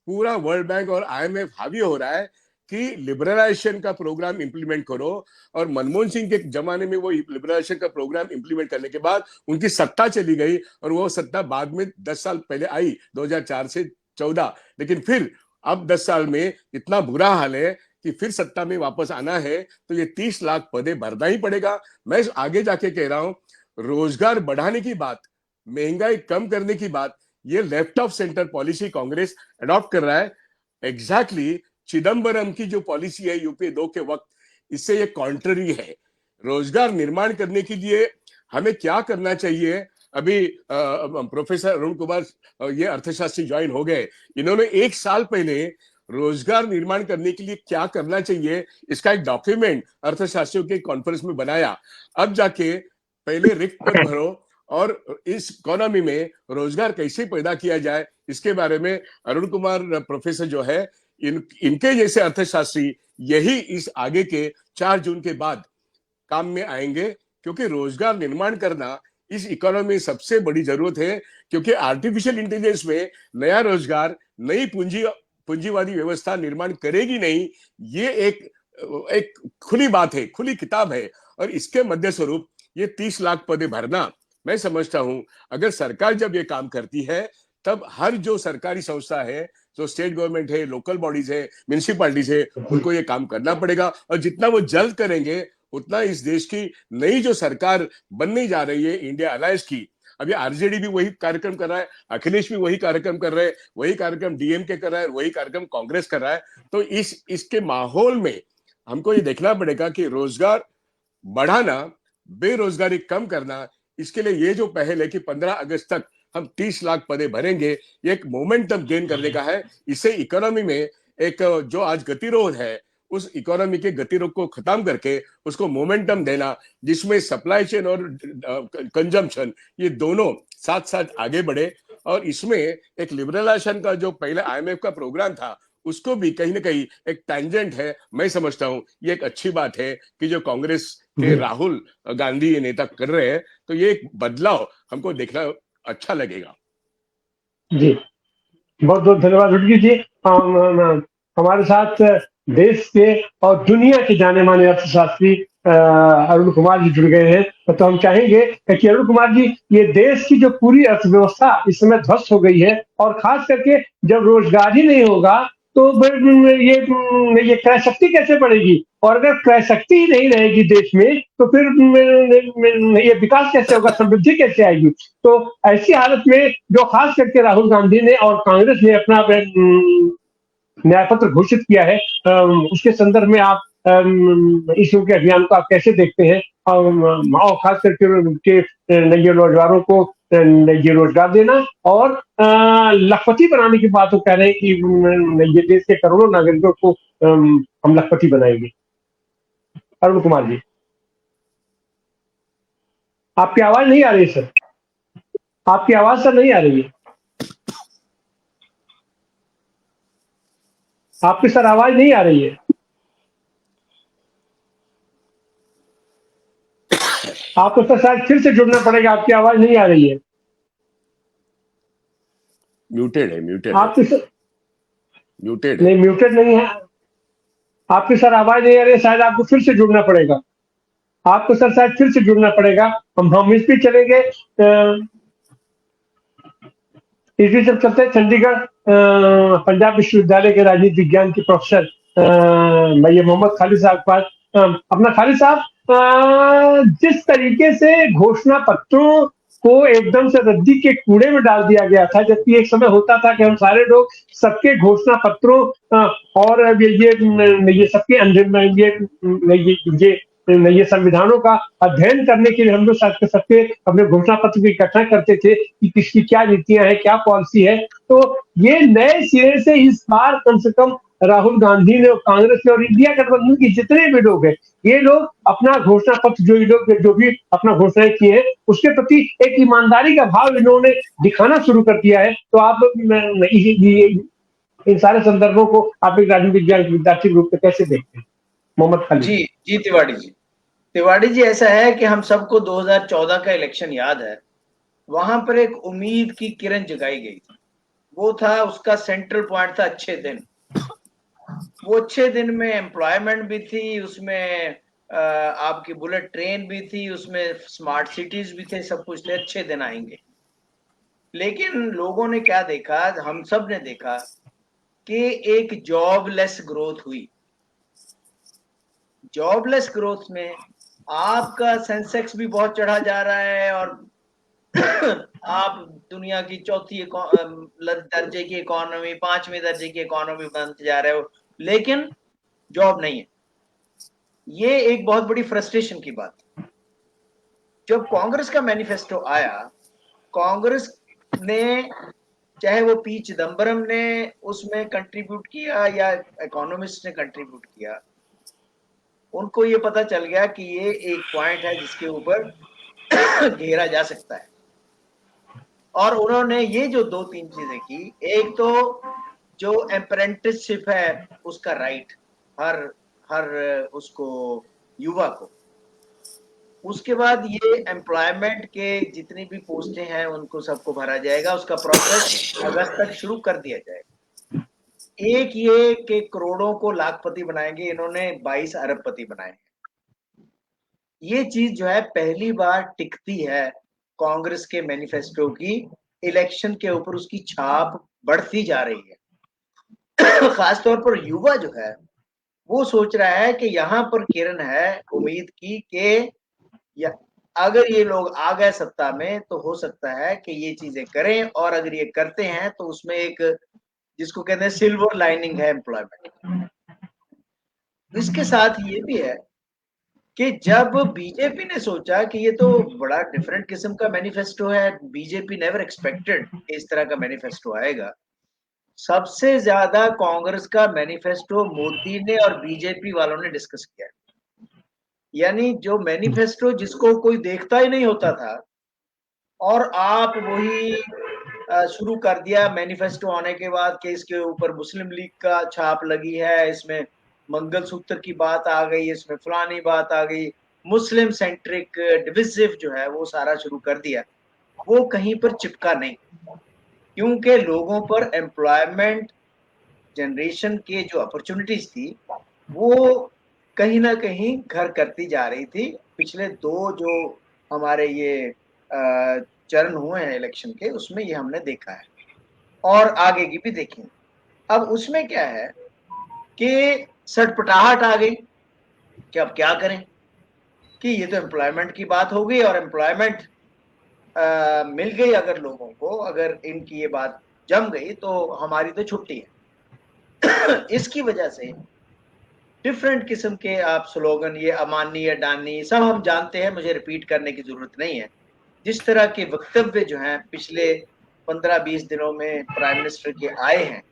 पूरा वर्ल्ड बैंक और IMF हावी हो रहा है कि लिबरलाइजेशन का प्रोग्राम इंप्लीमेंट करो, और मनमोहन सिंह के जमाने में वो लिबरलाइजेशन का प्रोग्राम इंप्लीमेंट करने के बाद उनकी सत्ता चली गई, और वो सत्ता बाद में 10 साल पहले आई, 2004 से 14, लेकिन फिर अब 10 साल में इतना बुरा हाल है कि फिर सत्ता में वापस आना है तो ये 30 लाख पदे भरना ही पड़ेगा। मैं आगे जाके कह रहा हूं, रोजगार बढ़ाने की बात, महंगाई कम करने की बात, ये left of centre policy Congress adopt कर रहा है। एग्जैक्टली चिदम्बरम की जो पॉलिसी है यूपीए 2 के वक्त, इससे ये कॉन्ट्ररी है। रोजगार निर्माण करने के लिए हमें क्या करना चाहिए? अभी प्रोफेसर अरुण कुमार ये अर्थशास्त्री ज्वाइन हो गए, इन्होंने 1 साल पहले रोजगार निर्माण करने के लिए क्या करना चाहिए, इसका एक डॉक्यूमेंट अर्थशास्त्रियों के कॉन्फ्रेंस में बनाया। अब जाके पहले रिक्त पद भरो और इस इकोनॉमी में रोजगार कैसे पैदा किया जाए, इसके बारे में अरुण कुमार प्रोफेसर जो है, इनके जैसे अर्थशास्त्री यही इस आगे के 4 जून के बाद काम में आएंगे, क्योंकि रोजगार निर्माण करना इस इकोनॉमी में सबसे बड़ी जरूरत है। क्योंकि आर्टिफिशियल इंटेलिजेंस में नया रोजगार, नई पूंजीवादी व्यवस्था निर्माण करेगी नहीं, ये एक खुली बात है, खुली किताब है। और इसके मध्य स्वरूप ये 30 लाख पदे भरना, मैं समझता हूं अगर सरकार जब ये काम करती है, तब हर जो सरकारी संस्था है, जो स्टेट गवर्नमेंट है, लोकल बॉडीज है, म्युनिसिपैलिटीज है, उनको ये काम करना पड़ेगा। और जितना वो जल्द करेंगे, उतना इस देश की नई जो सरकार बनने जा रही है इंडिया अलायंस की, अभी आरजेडी भी वही कार्यक्रम कर रहा है, अखिलेश भी वही कार्यक्रम कर रहे हैं, वही कार्यक्रम डीएमके कर रहा है, वही कार्यक्रम कांग्रेस कर रहा है। तो इसके माहौल में हमको ये देखना पड़ेगा कि रोजगार बढ़ाना, बेरोजगारी कम करना, इसके लिए ये जो पहल है कि 15 अगस्त तक हम 30 लाख पदे भरेंगे, ये एक मोमेंटम गेन करने का है। इससे इकोनॉमी में एक जो आज गतिरोध है, उस इकोनॉमी के गतिरोध को खत्म करके उसको मोमेंटम देना, जिसमें सप्लाई चेन और कंजम्पशन ये दोनों साथ साथ आगे बढ़े। और इसमें एक लिबरलाइजेशन का जो पहले आईएमएफ का प्रोग्राम था, उसको भी कहीं ना कहीं एक टैंजेंट है। मैं समझता हूं ये एक अच्छी बात है कि जो कांग्रेस के राहुल गांधी ये नेता कर रहे हैं, तो ये एक बदलाव हमको देखना अच्छा लगेगा। जी, बहुत बहुत धन्यवाद रुडगी जी। हमारे साथ देश के और दुनिया के जाने माने अर्थशास्त्री अरुण कुमार जी जुड़ गए हैं। तो हम चाहेंगे कि अरुण कुमार जी, ये देश की जो पूरी अर्थव्यवस्था इस समय ध्वस्त हो गई है, और खास करके जब रोजगार ही नहीं होगा तो फिर ये क्रय शक्ति कैसे बढ़ेगी, और अगर क्रय शक्ति ही नहीं रहेगी देश में तो फिर ये विकास कैसे होगा, समृद्धि कैसे आएगी। तो ऐसी हालत में जो खास करके राहुल गांधी ने और कांग्रेस ने अपना न्याय पत्र घोषित किया है, उसके संदर्भ में आप इस के अभियान को आप कैसे देखते हैं, और खास करके उनके नए रोजगारों को ये रोजगार देना और लखपति बनाने की बात वो कह रहे हैं कि ये देश के करोड़ों नागरिकों को हम लखपति बनाएंगे। अरुण कुमार जी, आपकी आवाज नहीं आ रही सर, आपकी आवाज सर नहीं आ रही है, आपकी सर आवाज नहीं आ रही है, आपको सर शायद फिर से जुड़ना पड़ेगा, आपकी आवाज नहीं आ रही है। म्यूटेड है, म्यूटेड आपकी सर म्यूटेड नहीं, म्यूटेड नहीं है, आपकी सर आवाज नहीं आ रही है, शायद आपको फिर से जुड़ना पड़ेगा, आपको सर शायद फिर से जुड़ना पड़ेगा। हम इस पे चलेंगे, इस बीच सब चलते हैं चंडीगढ़ पंजाब विश्वविद्यालय के राजनीति विज्ञान के प्रोफेसर भैया मोहम्मद खालिद साहब के पास। अपना खालिद साहब, जिस तरीके से घोषणा पत्रों को एकदम से रद्दी के कूड़े में डाल दिया गया था, जबकि एक समय होता था कि हम सारे लोग सबके घोषणा पत्रों और ये सबके ये संविधानों का अध्ययन करने के लिए हम लोग सबके अपने घोषणा पत्र को इकट्ठा करते थे कि किसकी क्या नीतियां हैं, क्या पॉलिसी है। तो ये नए सिरे से इस बार कम से कम राहुल गांधी ने और कांग्रेस ने और इंडिया गठबंधन के जितने भी लोग हैं, ये लोग अपना घोषणा पत्र जो भी अपना घोषणाएं किए हैं उसके प्रति एक ईमानदारी का भाव इन्होंने दिखाना शुरू कर दिया है। तो आप इन सारे संदर्भों को आप एक राजनीतिक विज्ञान के विद्यार्थी के रूप में कैसे देखते हैं? मोहम्मद खालिद जी तिवाड़ी जी, ऐसा है कि हम सबको 2014 का इलेक्शन याद है। वहां पर एक उम्मीद की किरण जगाई गई थी, वो था, उसका सेंट्रल पॉइंट था अच्छे दिन। वो अच्छे दिन में एम्प्लॉयमेंट भी थी, उसमें आपकी बुलेट ट्रेन भी थी, उसमें स्मार्ट सिटीज भी थे, सब कुछ थे, अच्छे दिन आएंगे। लेकिन लोगों ने क्या देखा, हम सब ने देखा कि एक जॉबलेस ग्रोथ हुई। जॉबलेस ग्रोथ में आपका सेंसेक्स भी बहुत चढ़ा जा रहा है और आप दुनिया की चौथी दर्जे की इकोनॉमी, 5वें दर्जे की इकोनॉमी बनते जा रहे हो, लेकिन जॉब नहीं है। ये एक बहुत बड़ी फ्रस्ट्रेशन की बात। जब कांग्रेस का मैनिफेस्टो आया, कांग्रेस ने, चाहे वो पी चिदम्बरम ने उसमें कंट्रीब्यूट किया या इकोनॉमिस्ट ने कंट्रीब्यूट किया, उनको ये पता चल गया कि ये एक पॉइंट है जिसके ऊपर घेरा जा सकता है। और उन्होंने ये जो 2-3 चीजें की, एक तो जो अप्रेंटिसशिप है उसका राइट हर उसको युवा को, उसके बाद ये एम्प्लॉयमेंट के जितनी भी पोस्टें हैं उनको सबको भरा जाएगा, उसका प्रोसेस अगस्त तक शुरू कर दिया जाएगा। एक ये कि करोड़ों को लाखपति बनाएंगे, इन्होंने 22 अरबपति बनाए। ये चीज जो है पहली बार टिकती है कांग्रेस के मैनिफेस्टो की, इलेक्शन के ऊपर उसकी छाप बढ़ती जा रही है। खासतौर पर युवा जो है वो सोच रहा है कि यहाँ पर किरण है उम्मीद की कि अगर ये लोग आ गए सत्ता में तो हो सकता है कि ये चीजें करें, और अगर ये करते हैं तो उसमें एक जिसको कहते हैं सिल्वर लाइनिंग है एम्प्लॉयमेंट। इसके साथ ये भी है कि जब बीजेपी ने सोचा कि ये तो बड़ा डिफरेंट किस्म का मैनिफेस्टो है, बीजेपी नेवर एक्सपेक्टेड इस तरह का मैनिफेस्टो आएगा। सबसे ज्यादा कांग्रेस का मैनिफेस्टो मोदी ने और बीजेपी वालों ने डिस्कस किया, यानी जो मैनिफेस्टो जिसको कोई देखता ही नहीं होता था और आप वही शुरू कर दिया मैनिफेस्टो आने के बाद कि इसके ऊपर मुस्लिम लीग का छाप लगी है, इसमें मंगलसूत्र की बात आ गई, इसमें फलानी बात आ गई, मुस्लिम सेंट्रिक डिविजिव जो है वो सारा शुरू कर दिया। वो कहीं पर चिपका नहीं, क्योंकि लोगों पर एम्प्लॉयमेंट जनरेशन के जो अपॉर्चुनिटीज थी वो कहीं ना कहीं घर करती जा रही थी। पिछले 2 जो हमारे ये चरण हुए हैं इलेक्शन के, उसमें ये हमने देखा है और आगे की भी देखेंगे। अब उसमें क्या है कि सटपटाहट आ गई कि अब क्या करें, कि ये तो एम्प्लॉयमेंट की बात हो गई और एम्प्लॉयमेंट मिल गई अगर लोगों को, अगर इनकी ये बात जम गई तो हमारी तो छुट्टी है। इसकी वजह से डिफरेंट किस्म के आप स्लोगन, ये अमानी अडानी सब हम जानते हैं, मुझे रिपीट करने की जरूरत नहीं है। जिस तरह के वक्तव्य जो हैं पिछले 15-20 दिनों में प्राइम मिनिस्टर के आए हैं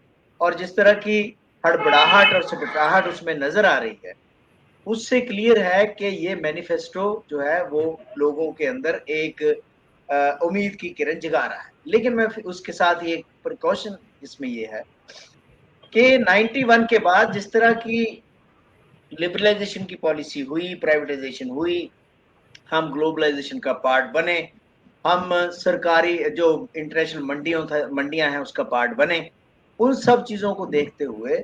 और जिस तरह की हड़बड़ाहट और सटपटाहट उसमें नजर आ रही है, उससे क्लियर है कि ये मैनिफेस्टो जो है वो लोगों के अंदर एक उम्मीद की किरण जगा रहा है। लेकिन मैं उसके साथ ये प्रिकॉशन इसमें ये है कि 91 के बाद जिस तरह की लिबरलाइजेशन की पॉलिसी हुई, प्राइवेटाइजेशन हुई, हम ग्लोबलाइजेशन का पार्ट बने, हम सरकारी जो इंटरनेशनल मंडियां हैं उसका पार्ट बने, उन सब चीजों को देखते हुए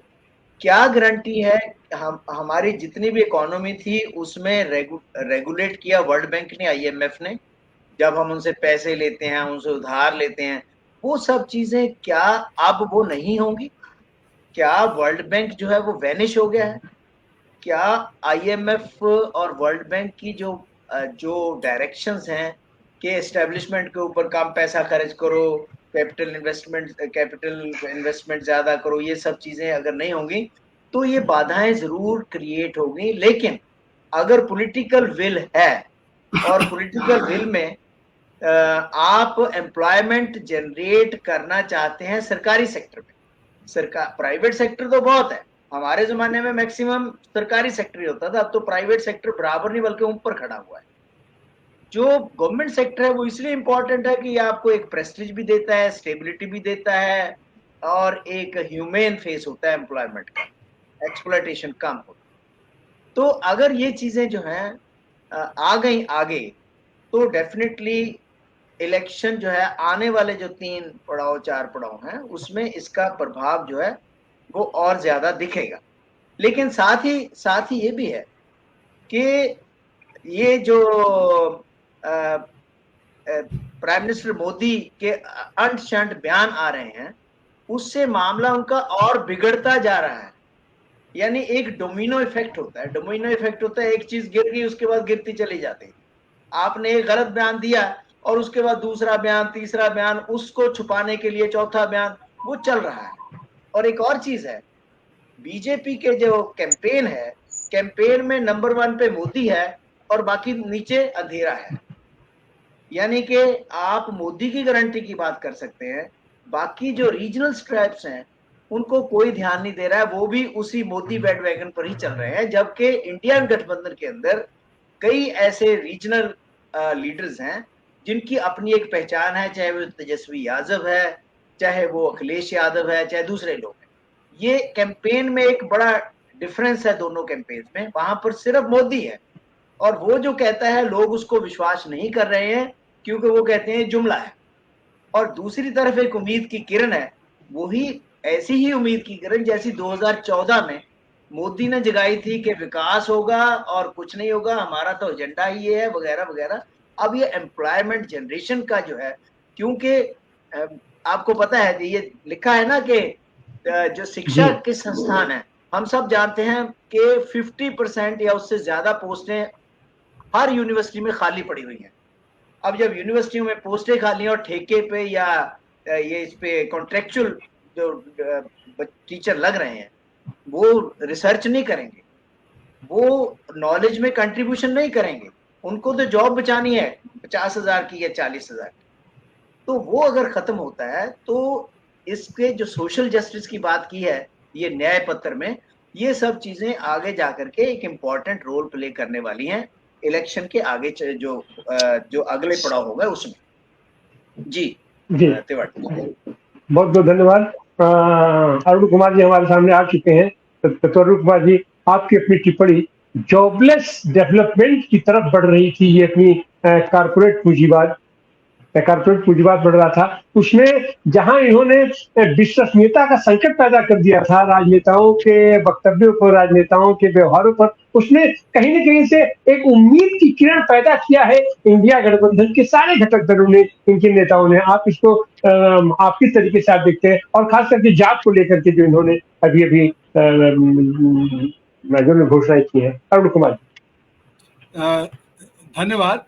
क्या गारंटी है हमारी जितनी भी इकोनॉमी थी उसमें रेगुलेट किया वर्ल्ड बैंक ने, IMF ने, जब हम उनसे पैसे लेते हैं, उनसे उधार लेते हैं, वो सब चीजें क्या अब वो नहीं होंगी? क्या वर्ल्ड बैंक जो है वो वैनिश हो गया है? क्या IMF और वर्ल्ड बैंक की जो डायरेक्शंस हैं कि एस्टेब्लिशमेंट के ऊपर कम पैसा खर्च करो, कैपिटल इन्वेस्टमेंट ज्यादा करो, ये सब चीजें अगर नहीं होंगी तो ये बाधाएं जरूर क्रिएट होगी। लेकिन अगर पॉलिटिकल विल है और पॉलिटिकल विल में आप एम्प्लॉयमेंट जनरेट करना चाहते हैं सरकारी सेक्टर में, प्राइवेट सेक्टर तो बहुत है, हमारे जमाने में मैक्सिमम सरकारी सेक्टर ही होता था, अब तो प्राइवेट सेक्टर बराबर नहीं बल्कि ऊपर खड़ा हुआ है। जो गवर्नमेंट सेक्टर है वो इसलिए इंपॉर्टेंट है कि आपको एक प्रेस्टीज भी देता है, स्टेबिलिटी भी देता है और एक ह्यूमेन फेस होता है एम्प्लॉयमेंट का, एक्सप्लॉयटेशन कम होता। तो अगर ये चीजें जो हैं आ गई आगे तो डेफिनेटली इलेक्शन जो है आने वाले जो 3 पड़ाव 4 पड़ाव हैं उसमें इसका प्रभाव जो है वो और ज्यादा दिखेगा। लेकिन साथ ही ये भी है कि ये जो प्राइम मिनिस्टर मोदी के अंट शंट बयान आ रहे हैं उससे मामला उनका और बिगड़ता जा रहा है, यानी एक डोमिनो इफेक्ट होता है। डोमिनो इफेक्ट होता है, एक चीज गिर गई उसके बाद गिरती चली जाती है। आपने एक गलत बयान दिया और उसके बाद दूसरा बयान, तीसरा बयान, उसको छुपाने के लिए चौथा बयान, वो चल रहा है। और एक और चीज है, बीजेपी के जो कैंपेन है, कैंपेन में नंबर 1 पे मोदी है और बाकी नीचे अंधेरा है। यानी कि आप मोदी की गारंटी की बात कर सकते हैं, बाकी जो रीजनल स्ट्राइप्स हैं उनको कोई ध्यान नहीं दे रहा है, वो भी उसी मोदी बैंडवैगन पर ही चल रहे हैं। जबकि इंडिया गठबंधन के अंदर कई ऐसे रीजनल लीडर्स हैं जिनकी अपनी एक पहचान है, चाहे वो तेजस्वी यादव है, चाहे वो अखिलेश यादव है, चाहे दूसरे लोग हैं। ये कैंपेन में एक बड़ा डिफरेंस है दोनों कैंपेन में, वहां पर सिर्फ मोदी है और वो जो कहता है लोग उसको विश्वास नहीं कर रहे हैं क्योंकि वो कहते हैं जुमला है। और दूसरी तरफ एक उम्मीद की किरण है, वही ऐसी ही उम्मीद की किरण जैसी 2014 में मोदी ने जगाई थी कि विकास होगा और कुछ नहीं होगा, हमारा तो एजेंडा ही ये है वगैरह वगैरह। अब ये एम्प्लॉयमेंट जनरेशन का जो है, क्योंकि आपको पता है ये लिखा है ना कि जो शिक्षा के संस्थान है, हम सब जानते हैं कि 50% या उससे ज्यादा पोस्टें हर यूनिवर्सिटी में खाली पड़ी हुई हैं। अब जब यूनिवर्सिटियों में पोस्टें खाली हैं और ठेके पे या ये इस पे कॉन्ट्रेक्चुअल जो टीचर लग रहे हैं वो रिसर्च नहीं करेंगे, वो नॉलेज में कंट्रीब्यूशन नहीं करेंगे, उनको तो जॉब बचानी है 50,000 की या 40,000 की, तो वो अगर खत्म होता है तो इसके जो सोशल जस्टिस की बात की है ये न्याय पत्र में, ये सब चीजें आगे जाकर के एक इम्पॉर्टेंट रोल प्ले करने वाली हैं इलेक्शन के आगे जो अगले पड़ाव होगा उसमें। जी जी, तिवारी बहुत बहुत धन्यवाद। अरुण कुमार जी हमारे सामने आ चुके हैं। तो अरुण कुमार जी, आपकी अपनी टिप्पणी, जॉबलेस डेवलपमेंट की तरफ बढ़ रही थी ये अपनी कारपोरेट पूंजीवाद बढ़ रहा था, उसमें जहां इन्होंने विश्वसनीयता का संकट पैदा कर दिया था राजनेताओं के वक्तव्यों पर, राजनेताओं के व्यवहारों पर, उसने कहीं न कहीं से एक उम्मीद की किरण पैदा किया है इंडिया गठबंधन के सारे घटक दलों ने, इनके नेताओं ने। आप इसको आप किस तरीके से आप देखते हैं, और खास करके जात को लेकर के जो इन्होंने अभी अभी जो घोषणाएं की है? अरुण कुमार जी। धन्यवाद।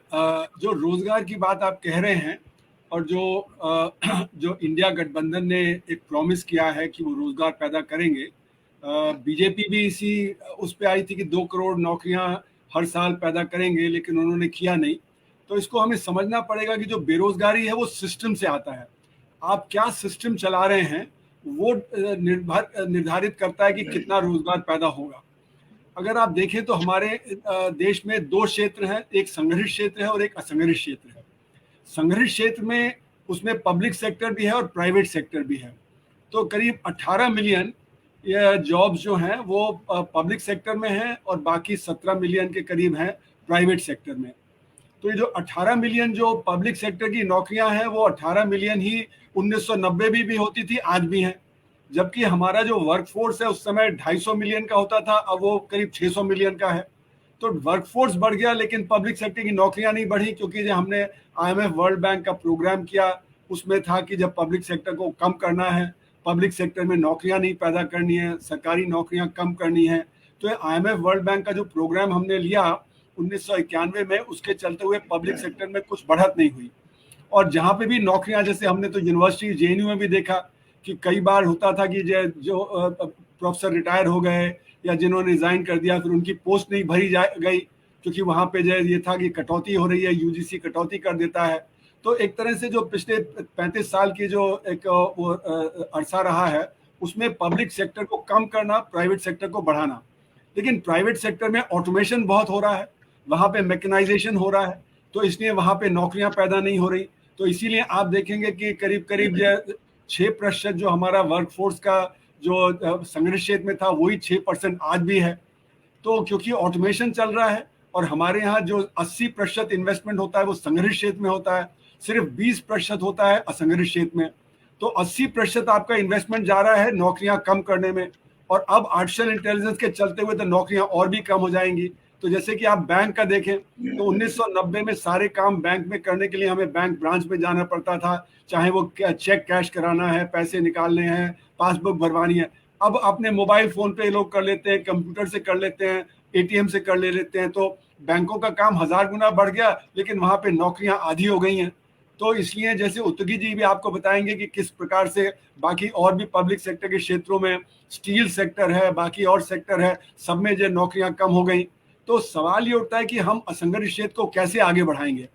जो रोजगार की बात आप कह रहे हैं और जो इंडिया गठबंधन ने एक प्रॉमिस किया है कि वो रोजगार पैदा करेंगे, बीजेपी भी इसी उस पे आई थी कि 2 करोड़ नौकरियां हर साल पैदा करेंगे, लेकिन उन्होंने किया नहीं। तो इसको हमें समझना पड़ेगा कि जो बेरोजगारी है वो सिस्टम से आता है। आप क्या सिस्टम चला रहे हैं वो निर्धारित करता है कि कितना रोजगार पैदा होगा। अगर आप देखें तो हमारे देश में 2 क्षेत्र हैं, एक संगठित क्षेत्र है और एक असंगठित क्षेत्र है। संगठित क्षेत्र में उसमें पब्लिक सेक्टर भी है और प्राइवेट सेक्टर भी है। तो करीब 18 मिलियन ये जॉब्स जो हैं वो पब्लिक सेक्टर में हैं और बाकी 17 मिलियन के करीब हैं प्राइवेट सेक्टर में। तो ये जो 18 मिलियन जो पब्लिक सेक्टर की नौकरियां हैं वो 18 मिलियन ही 1990 में भी होती थी, आज भी हैं। जबकि हमारा जो वर्कफोर्स है उस समय 250 मिलियन का होता था, अब वो करीब 600 मिलियन का है। तो वर्कफोर्स बढ़ गया लेकिन पब्लिक सेक्टर की नौकरियां नहीं बढ़ी, क्योंकि जब हमने IMF वर्ल्ड बैंक का प्रोग्राम किया उसमें था कि जब पब्लिक सेक्टर को कम करना है, पब्लिक सेक्टर में नौकरियां नहीं पैदा करनी है, सरकारी नौकरियां कम करनी है, तो IMF वर्ल्ड बैंक का जो प्रोग्राम हमने लिया 1991 में, उसके चलते हुए पब्लिक सेक्टर में कुछ बढ़त नहीं हुई। और जहाँ पे भी नौकरियां, जैसे हमने तो यूनिवर्सिटी JNU में भी देखा कि कई बार होता था कि जो प्रोफेसर रिटायर हो गए या जिन्होंने रिजाइन कर दिया, फिर उनकी पोस्ट नहीं भरी गई, क्योंकि वहाँ पे जो ये था कि कटौती हो रही है, UGC कटौती कर देता है। तो एक तरह से जो पिछले 35 साल की जो एक वो अरसा रहा है उसमें पब्लिक सेक्टर को कम करना, प्राइवेट सेक्टर को बढ़ाना। लेकिन प्राइवेट सेक्टर में ऑटोमेशन बहुत हो रहा है, वहाँ पे मैकेनाइजेशन हो रहा है, तो इसलिए वहाँ पे नौकरियां पैदा नहीं हो रही। तो इसीलिए आप देखेंगे कि करीब करीब 6% जो हमारा वर्कफोर्स का जो संगठित क्षेत्र में था वही 6% आज भी है। तो क्योंकि ऑटोमेशन चल रहा है और हमारे यहाँ जो 80% इन्वेस्टमेंट होता है वो संगठित क्षेत्र में होता है, सिर्फ 20% होता है असंगठित क्षेत्र में। तो 80% आपका इन्वेस्टमेंट जा रहा है नौकरियां कम करने में, और अब आर्टिफिशियल इंटेलिजेंस के चलते हुए तो नौकरियां और भी कम हो जाएंगी। तो जैसे कि आप बैंक का देखें तो 1990 में सारे काम बैंक में करने के लिए हमें बैंक ब्रांच में जाना पड़ता था, चाहे वो चेक कैश कराना है, पैसे निकालने हैं, पासबुक भरवानी है। अब अपने मोबाइल फोन पे लोग कर लेते हैं, कंप्यूटर से कर लेते हैं, ATM से कर लेते हैं। तो बैंकों का काम 1000 गुना बढ़ गया, लेकिन वहां पे नौकरियां आधी हो गई हैं। तो इसलिए जैसे उत्तगी जी भी आपको बताएंगे कि किस प्रकार से बाकी और भी पब्लिक सेक्टर के क्षेत्रों में, स्टील सेक्टर है, बाकी और सेक्टर है, सब में जो नौकरियां कम हो गई। तो सवाल ये उठता है कि हम असंगठित क्षेत्र को कैसे आगे बढ़ाएंगे।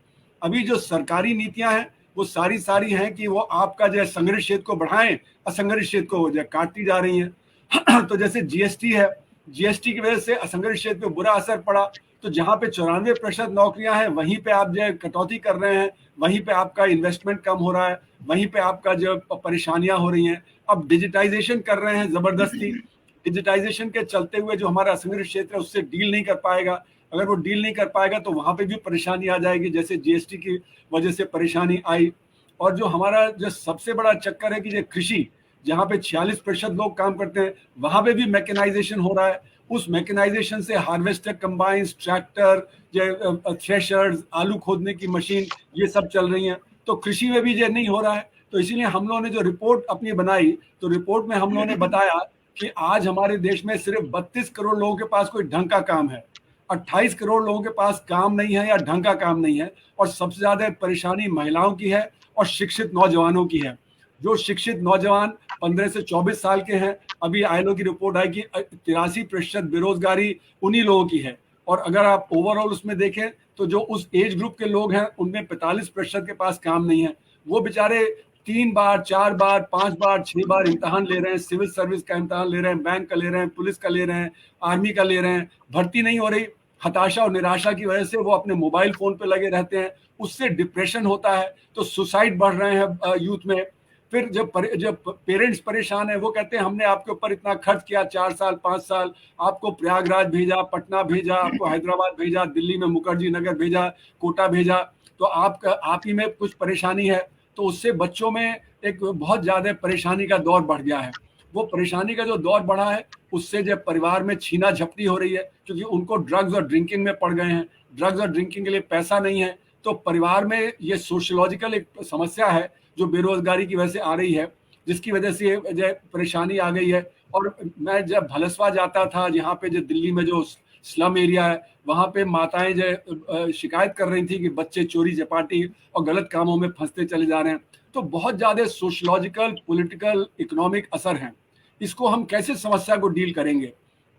अभी जो सरकारी नीतियां हैं वो सारी हैं कि वो आपका जो संगठित क्षेत्र को बढ़ाएं, असंगठित क्षेत्र को जो काटती जा रही हैं। तो जैसे GST है, GST की वजह से असंगठित क्षेत्र पे बुरा असर पड़ा। तो जहाँ पे 94% नौकरियां हैं वहीं पे आप जो कटौती कर रहे हैं, वहीं पे आपका इन्वेस्टमेंट कम हो रहा है, वहीं पे आपका जो परेशानियां हो रही हैं। अब डिजिटाइजेशन कर रहे हैं जबरदस्ती, डिजिटाइजेशन के चलते हुए जो हमारा असंगठित क्षेत्र है उससे डील नहीं कर पाएगा। अगर वो डील नहीं कर पाएगा तो वहां पे भी परेशानी आ जाएगी, जैसे GST की वजह से परेशानी आई। और जो हमारा जो सबसे बड़ा चक्कर है कि जो कृषि, जहाँ पे 46% लोग काम करते हैं, वहां पे भी मैकेनाइजेशन हो रहा है। उस मैकेनाइजेशन से हार्वेस्टर, कंबाइंस, ट्रैक्टर, थ्रेशर्स, आलू खोदने की मशीन, ये सब चल रही हैं। तो कृषि में भी ये नहीं हो रहा है। तो इसीलिए हम लोगों ने जो रिपोर्ट अपनी बनाई, तो रिपोर्ट में हम लोगों ने बताया कि आज हमारे देश में सिर्फ 32 करोड़ लोगों के पास कोई ढंग का काम है। 28 करोड़ लोगों के पास काम नहीं है या ढंग का काम नहीं है, और सबसे ज्यादा परेशानी महिलाओं की है और शिक्षित नौजवानों की है। जो शिक्षित नौजवान 15 से 24 साल के हैं, अभी आईएलओ की रिपोर्ट आई कि 83% बेरोजगारी उन्हीं लोगों की है। और अगर आप ओवरऑल उसमें देखें तो जो उस एज ग्रुप के लोग हैं उनमें 45% के पास काम नहीं है। वो बेचारे 3 बार 4 बार 5 बार 6 बार इम्तहान ले रहे हैं, सिविल सर्विस का इम्तहान ले रहे हैं, बैंक का ले रहे हैं, पुलिस का ले रहे हैं, आर्मी का ले रहे हैं, भर्ती नहीं हो रही। हताशा और निराशा की वजह से वो अपने मोबाइल फोन पे लगे रहते हैं, उससे डिप्रेशन होता है, तो सुसाइड बढ़ रहे हैं यूथ में। फिर जब पेरेंट्स परेशान है, वो कहते हैं हमने आपके ऊपर इतना खर्च किया, 4 साल 5 साल, आपको प्रयागराज भेजा, पटना भेजा, आपको हैदराबाद भेजा, दिल्ली में मुखर्जी नगर भेजा, कोटा भेजा, तो आप ही में कुछ परेशानी है। तो उससे बच्चों में एक बहुत ज्यादा परेशानी का दौर बढ़ गया है। वो परेशानी का जो दौर बढ़ा है, उससे जब परिवार में छीना झपटी हो रही है, क्योंकि उनको ड्रग्स और ड्रिंकिंग में पड़ गए हैं, ड्रग्स और ड्रिंकिंग के लिए पैसा नहीं है, तो परिवार में ये सोशियोलॉजिकल एक समस्या है जो बेरोजगारी की वजह से आ रही है, जिसकी वजह से जो परेशानी आ गई है। और मैं जब भलसवा जाता था, यहाँ पे जो दिल्ली में जो स्लम एरिया है, वहाँ पे माताएं जो शिकायत कर रही थी कि बच्चे चोरी चपाटी और गलत कामों में फंसते चले जा रहे हैं। तो बहुत ज्यादा सोशलॉजिकल, पॉलिटिकल, इकोनॉमिक असर हैं। इसको हम कैसे समस्या को डील करेंगे?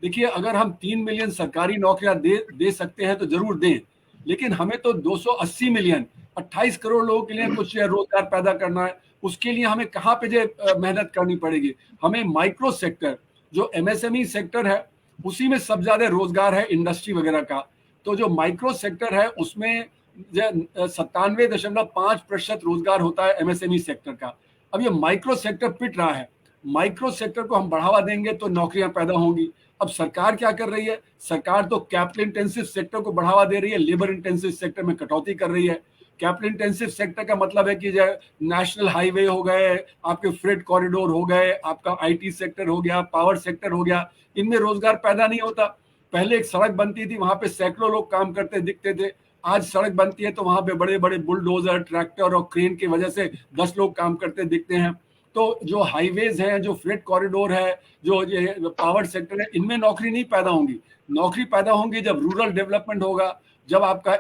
देखिए, अगर हम 3 मिलियन सरकारी नौकरियां दे सकते हैं तो जरूर दें, लेकिन हमें तो 280 मिलियन 28 करोड़ लोगों के लिए कुछ रोजगार पैदा करना है। उसके लिए हमें कहाँ पे मेहनत करनी पड़ेगी? हमें माइक्रो सेक्टर, जो एमएसएमई सेक्टर है, उसी में सब ज्यादा रोजगार है, इंडस्ट्री वगैरह का। तो जो माइक्रो सेक्टर है उसमें 97.5% रोजगार होता है एमएसएमई सेक्टर का। अब ये माइक्रो सेक्टर पिट रहा है, माइक्रो सेक्टर को हम बढ़ावा देंगे तो नौकरियां पैदा होंगी। अब सरकार क्या कर रही है? सरकार तो कैपिटल इंटेंसिव सेक्टर को बढ़ावा दे रही है, लेबर इंटेंसिव सेक्टर में कटौती कर रही है। कैपिटल इंटेंसिव सेक्टर का मतलब है कि जो नेशनल हाईवे हो गए, आपके फ्रेट कॉरिडोर हो गए, आपका आईटी सेक्टर हो गया, पावर सेक्टर हो गया, इनमें रोजगार पैदा नहीं होता। पहले एक सड़क बनती थी, वहां पे सैकड़ों लोग काम करते दिखते थे। आज सड़क बनती है तो वहां पे बड़े बड़े बुलडोजर, ट्रैक्टर और क्रेन की वजह से 10 लोग काम करते दिखते हैं। तो जो हाईवेज हैं, जो फ्रेट कॉरिडोर है, जो ये पावर सेक्टर है, इनमें नौकरी नहीं पैदा होंगी। नौकरी पैदा होंगी जब रूरल डेवलपमेंट होगा, जब आपका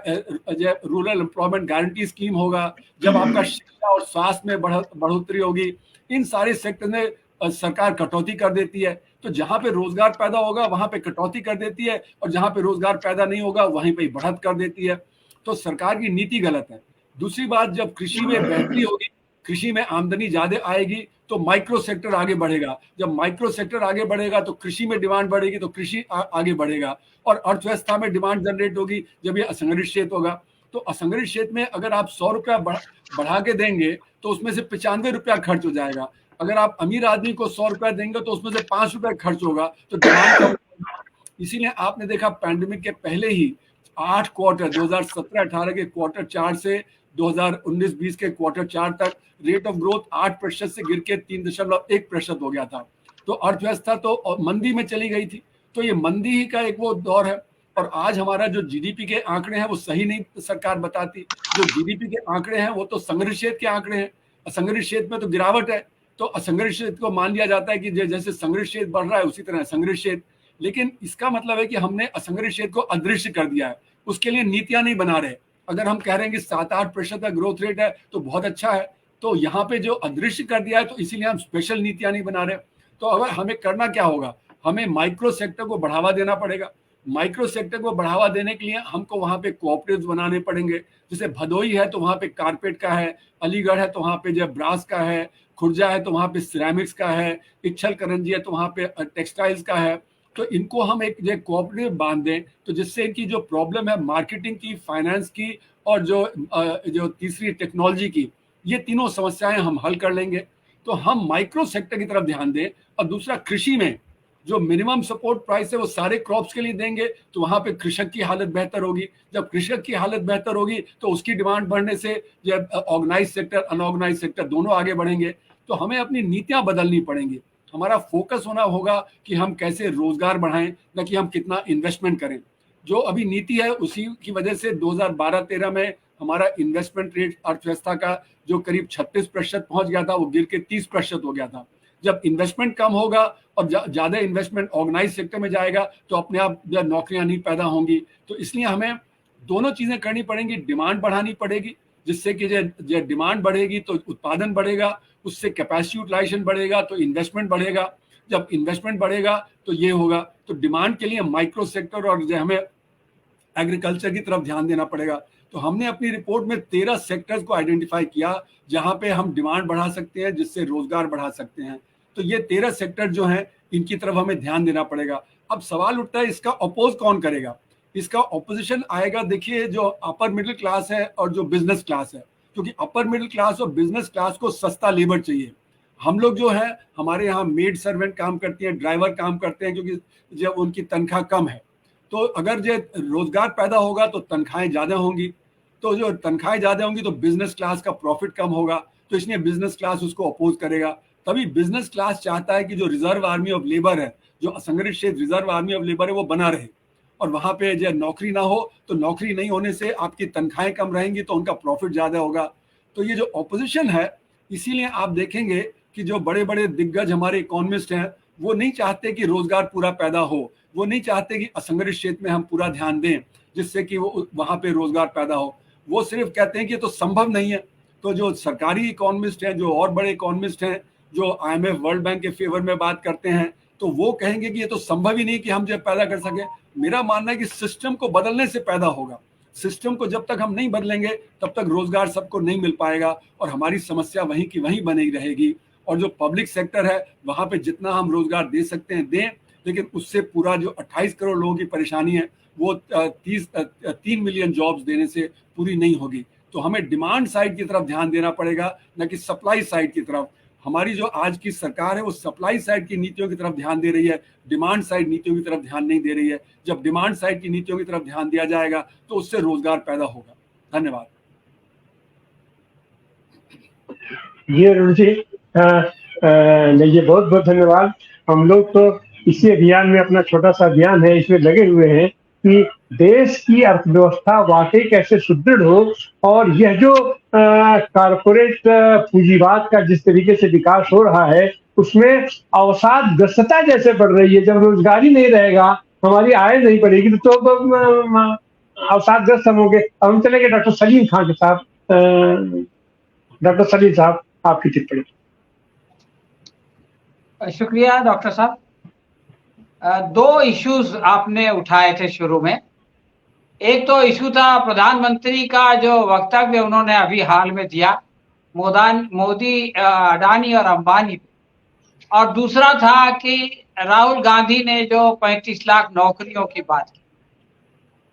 रूरल एम्प्लॉयमेंट गारंटी स्कीम होगा, जब आपका शिक्षा और स्वास्थ्य में बढ़ोतरी होगी। इन सारे सेक्टर में सरकार कटौती कर देती है। तो जहां पे रोजगार पैदा होगा वहां पे कटौती कर देती है, और जहां पे रोजगार पैदा नहीं होगा वहीं पे बढ़त कर देती है। तो सरकार की नीति गलत है। दूसरी बात, जब कृषि में बेहतरी होगी, कृषि में आमदनी ज्यादा आएगी, तो माइक्रो सेक्टर आगे बढ़ेगा। जब माइक्रो सेक्टर आगे बढ़ेगा तो कृषि में डिमांड बढ़ेगी, तो कृषि आगे बढ़ेगा, और अर्थव्यवस्था में डिमांड जनरेट होगी जब ये असंगठित क्षेत्र होगा। तो असंगठित क्षेत्र में अगर आप 100 रुपया बढ़ा के देंगे तो उसमें से 95 रुपया खर्च हो जाएगा। अगर आप अमीर आदमी को 100 रुपया देंगे तो उसमें से 5 रुपया खर्च होगा, तो डिमांड कम होगा। इसीलिए आपने देखा पैंडेमिक के पहले ही 8 क्वार्टर, 2017-18 के क्वार्टर 4 से 2019-20 के क्वार्टर 4 तक रेट ऑफ ग्रोथ 8% से गिर के 3.1% हो गया था। तो अर्थव्यवस्था तो मंदी में चली गई थी। तो ये मंदी ही का एक वो दौर है। और आज हमारा जो जीडीपी के आंकड़े हैं वो सही नहीं सरकार बताती। जो जीडीपी के आंकड़े हैं वो तो संगठित क्षेत्र के आंकड़े हैं, असंगठित क्षेत्र में तो गिरावट है। तो असंगठित क्षेत्र को मान लिया जाता है कि जैसे संगठित क्षेत्र बढ़ रहा है उसी तरह असंगठित क्षेत्र, लेकिन इसका मतलब है कि हमने असंगठित क्षेत्र को अदृश्य कर दिया है, उसके लिए नीतियां नहीं बना रहे। अगर हम कह रहे हैं कि 7-8% का ग्रोथ रेट है तो बहुत अच्छा है, तो यहाँ पे जो अदृश्य कर दिया है तो इसीलिए हम स्पेशल नीतियां नहीं बना रहे। तो अगर हमें करना क्या होगा, हमें माइक्रो सेक्टर को बढ़ावा देना पड़ेगा। माइक्रो सेक्टर को बढ़ावा देने के लिए हमको वहाँ पे कोऑपरेटिव्स बनाने पड़ेंगे। जैसे भदोई है तो वहाँ पे कारपेट का है, अलीगढ़ है तो वहाँ पे जो ब्रास का है, खुर्जा है तो वहाँ पे सिरेमिक्स का है, इच्छल करंजी है तो वहाँ पे टेक्सटाइल्स का है। तो इनको हम एक जो कोऑपरेटिव बांध दें तो जिससे इनकी जो प्रॉब्लम है मार्केटिंग की, फाइनेंस की और जो तीसरी टेक्नोलॉजी की, ये तीनों समस्याएं हम हल कर लेंगे। तो हम माइक्रो सेक्टर की तरफ ध्यान दें। और दूसरा, कृषि में जो मिनिमम सपोर्ट प्राइस है वो सारे क्रॉप्स के लिए देंगे तो वहां पे कृषक की हालत बेहतर होगी। जब कृषक की हालत बेहतर होगी तो उसकी डिमांड बढ़ने से जब ऑर्गेनाइज सेक्टर, अनऑर्गेनाइज सेक्टर दोनों आगे बढ़ेंगे। तो हमें अपनी नीतियां बदलनी पड़ेंगी। हमारा फोकस होना होगा कि हम कैसे रोजगार बढ़ाएं, न कि हम कितना इन्वेस्टमेंट करें। जो अभी नीति है उसी की वजह से 2012-13 में हमारा इन्वेस्टमेंट रेट अर्थव्यवस्था का जो करीब 36% पहुंच गया था, वो गिर के 30% हो गया था। जब इन्वेस्टमेंट कम होगा और ज्यादा इन्वेस्टमेंट ऑर्गेनाइज सेक्टर में जाएगा तो अपने आप नौकरियां नहीं पैदा होंगी। तो इसलिए हमें दोनों चीजें करनी पड़ेंगी, डिमांड बढ़ानी पड़ेगी, जिससे कि जो डिमांड बढ़ेगी तो उत्पादन बढ़ेगा, उससे कैपेसिटी यूटिलाइजेशन बढ़ेगा तो इन्वेस्टमेंट बढ़ेगा, जब इन्वेस्टमेंट बढ़ेगा तो ये होगा। तो डिमांड के लिए माइक्रो सेक्टर और जो हमें एग्रीकल्चर की तरफ ध्यान देना पड़ेगा। तो हमने अपनी रिपोर्ट में 13 सेक्टर्स को आइडेंटिफाई किया जहां पे हम डिमांड बढ़ा सकते हैं, जिससे रोजगार बढ़ा सकते हैं। तो ये 13 सेक्टर जो हैं इनकी तरफ हमें ध्यान देना पड़ेगा। अब सवाल उठता है इसका अपोज कौन करेगा? इसका ऑपोजिशन आएगा, देखिए, जो अपर मिडिल क्लास है और जो बिजनेस क्लास है, क्योंकि अपर मिडिल क्लास और बिजनेस क्लास को सस्ता लेबर चाहिए। हम लोग जो है, हमारे यहाँ मेड सर्वेंट काम करती हैं, ड्राइवर काम करते हैं, क्योंकि जब उनकी तनख्वाह कम है। तो अगर जो रोजगार पैदा होगा तो तनख्वाहें ज्यादा होंगी, तो जो तनख्वाहें ज्यादा होंगी तो बिजनेस क्लास का प्रॉफिट कम होगा, तो इसलिए बिजनेस क्लास उसको अपोज करेगा। तभी बिजनेस क्लास चाहता है कि जो रिजर्व आर्मी ऑफ लेबर है, जो असंगठित क्षेत्र रिजर्व आर्मी ऑफ लेबर है, वो बना रहे, और वहां पे जो नौकरी ना हो, तो नौकरी नहीं होने से आपकी तनख्वाहें कम रहेंगी तो उनका प्रॉफिट ज्यादा होगा। तो ये जो ऑपोजिशन है, इसीलिए आप देखेंगे कि जो बड़े बड़े दिग्गज हमारे इकोनॉमिस्ट हैं, वो नहीं चाहते कि रोजगार पूरा पैदा हो, वो नहीं चाहते कि असंगठित क्षेत्र में हम पूरा ध्यान दें जिससे कि वो वहां पे रोजगार पैदा हो। वो सिर्फ कहते हैं कि ये तो संभव नहीं है। तो जो सरकारी इकोनॉमिस्ट हैं, जो और बड़े इकोनॉमिस्ट हैं, जो IMF वर्ल्ड बैंक के फेवर में बात करते हैं, तो वो कहेंगे कि ये तो संभव ही नहीं कि हम जो पैदा कर सके। मेरा मानना है कि सिस्टम को बदलने से पैदा होगा। सिस्टम को जब तक हम नहीं बदलेंगे तब तक रोजगार सबको नहीं मिल पाएगा और हमारी समस्या वहीं की वहीं बनी रहेगी। और जो पब्लिक सेक्टर है, वहां पे जितना हम रोजगार दे सकते हैं दें, लेकिन उससे पूरा जो 28 करोड़ लोगों की परेशानी है वो 3 मिलियन जॉब्स देने से पूरी नहीं होगी। तो हमें डिमांड साइड की तरफ ध्यान देना पड़ेगा, न कि सप्लाई साइड की तरफ। हमारी जो आज की सरकार है वो सप्लाई साइड की नीतियों की तरफ ध्यान दे रही है, डिमांड साइड नीतियों की तरफ ध्यान नहीं दे रही है। जब डिमांड साइड की नीतियों की तरफ ध्यान दिया जाएगा तो उससे रोजगार पैदा होगा। धन्यवाद। ये अरुण जी, ये बहुत बहुत धन्यवाद। हम लोग तो इसी अभियान में, अपना छोटा सा अभियान है, इसमें लगे हुए हैं कि देश की अर्थव्यवस्था वाकई कैसे सुदृढ़ हो, और यह जो कारपोरेट पूंजीवाद का जिस तरीके से विकास हो रहा है उसमें अवसादग्रस्तता जैसे बढ़ रही है। जब रोजगार ही नहीं रहेगा, हमारी आय नहीं बढ़ेगी, तो अवसादग्रस्त हम होंगे। अब हम चलेंगे डॉक्टर सलीम खान के साथ। डॉक्टर सलीम साहब, आपकी टिप्पणी। शुक्रिया डॉक्टर साहब। 2 इश्यूज आपने उठाए थे शुरू में। एक तो इशू था प्रधानमंत्री का जो वक्तव्य उन्होंने अभी हाल में दिया मोदी, अडानी और अंबानी, और दूसरा था कि राहुल गांधी ने जो 35 लाख नौकरियों की बात की।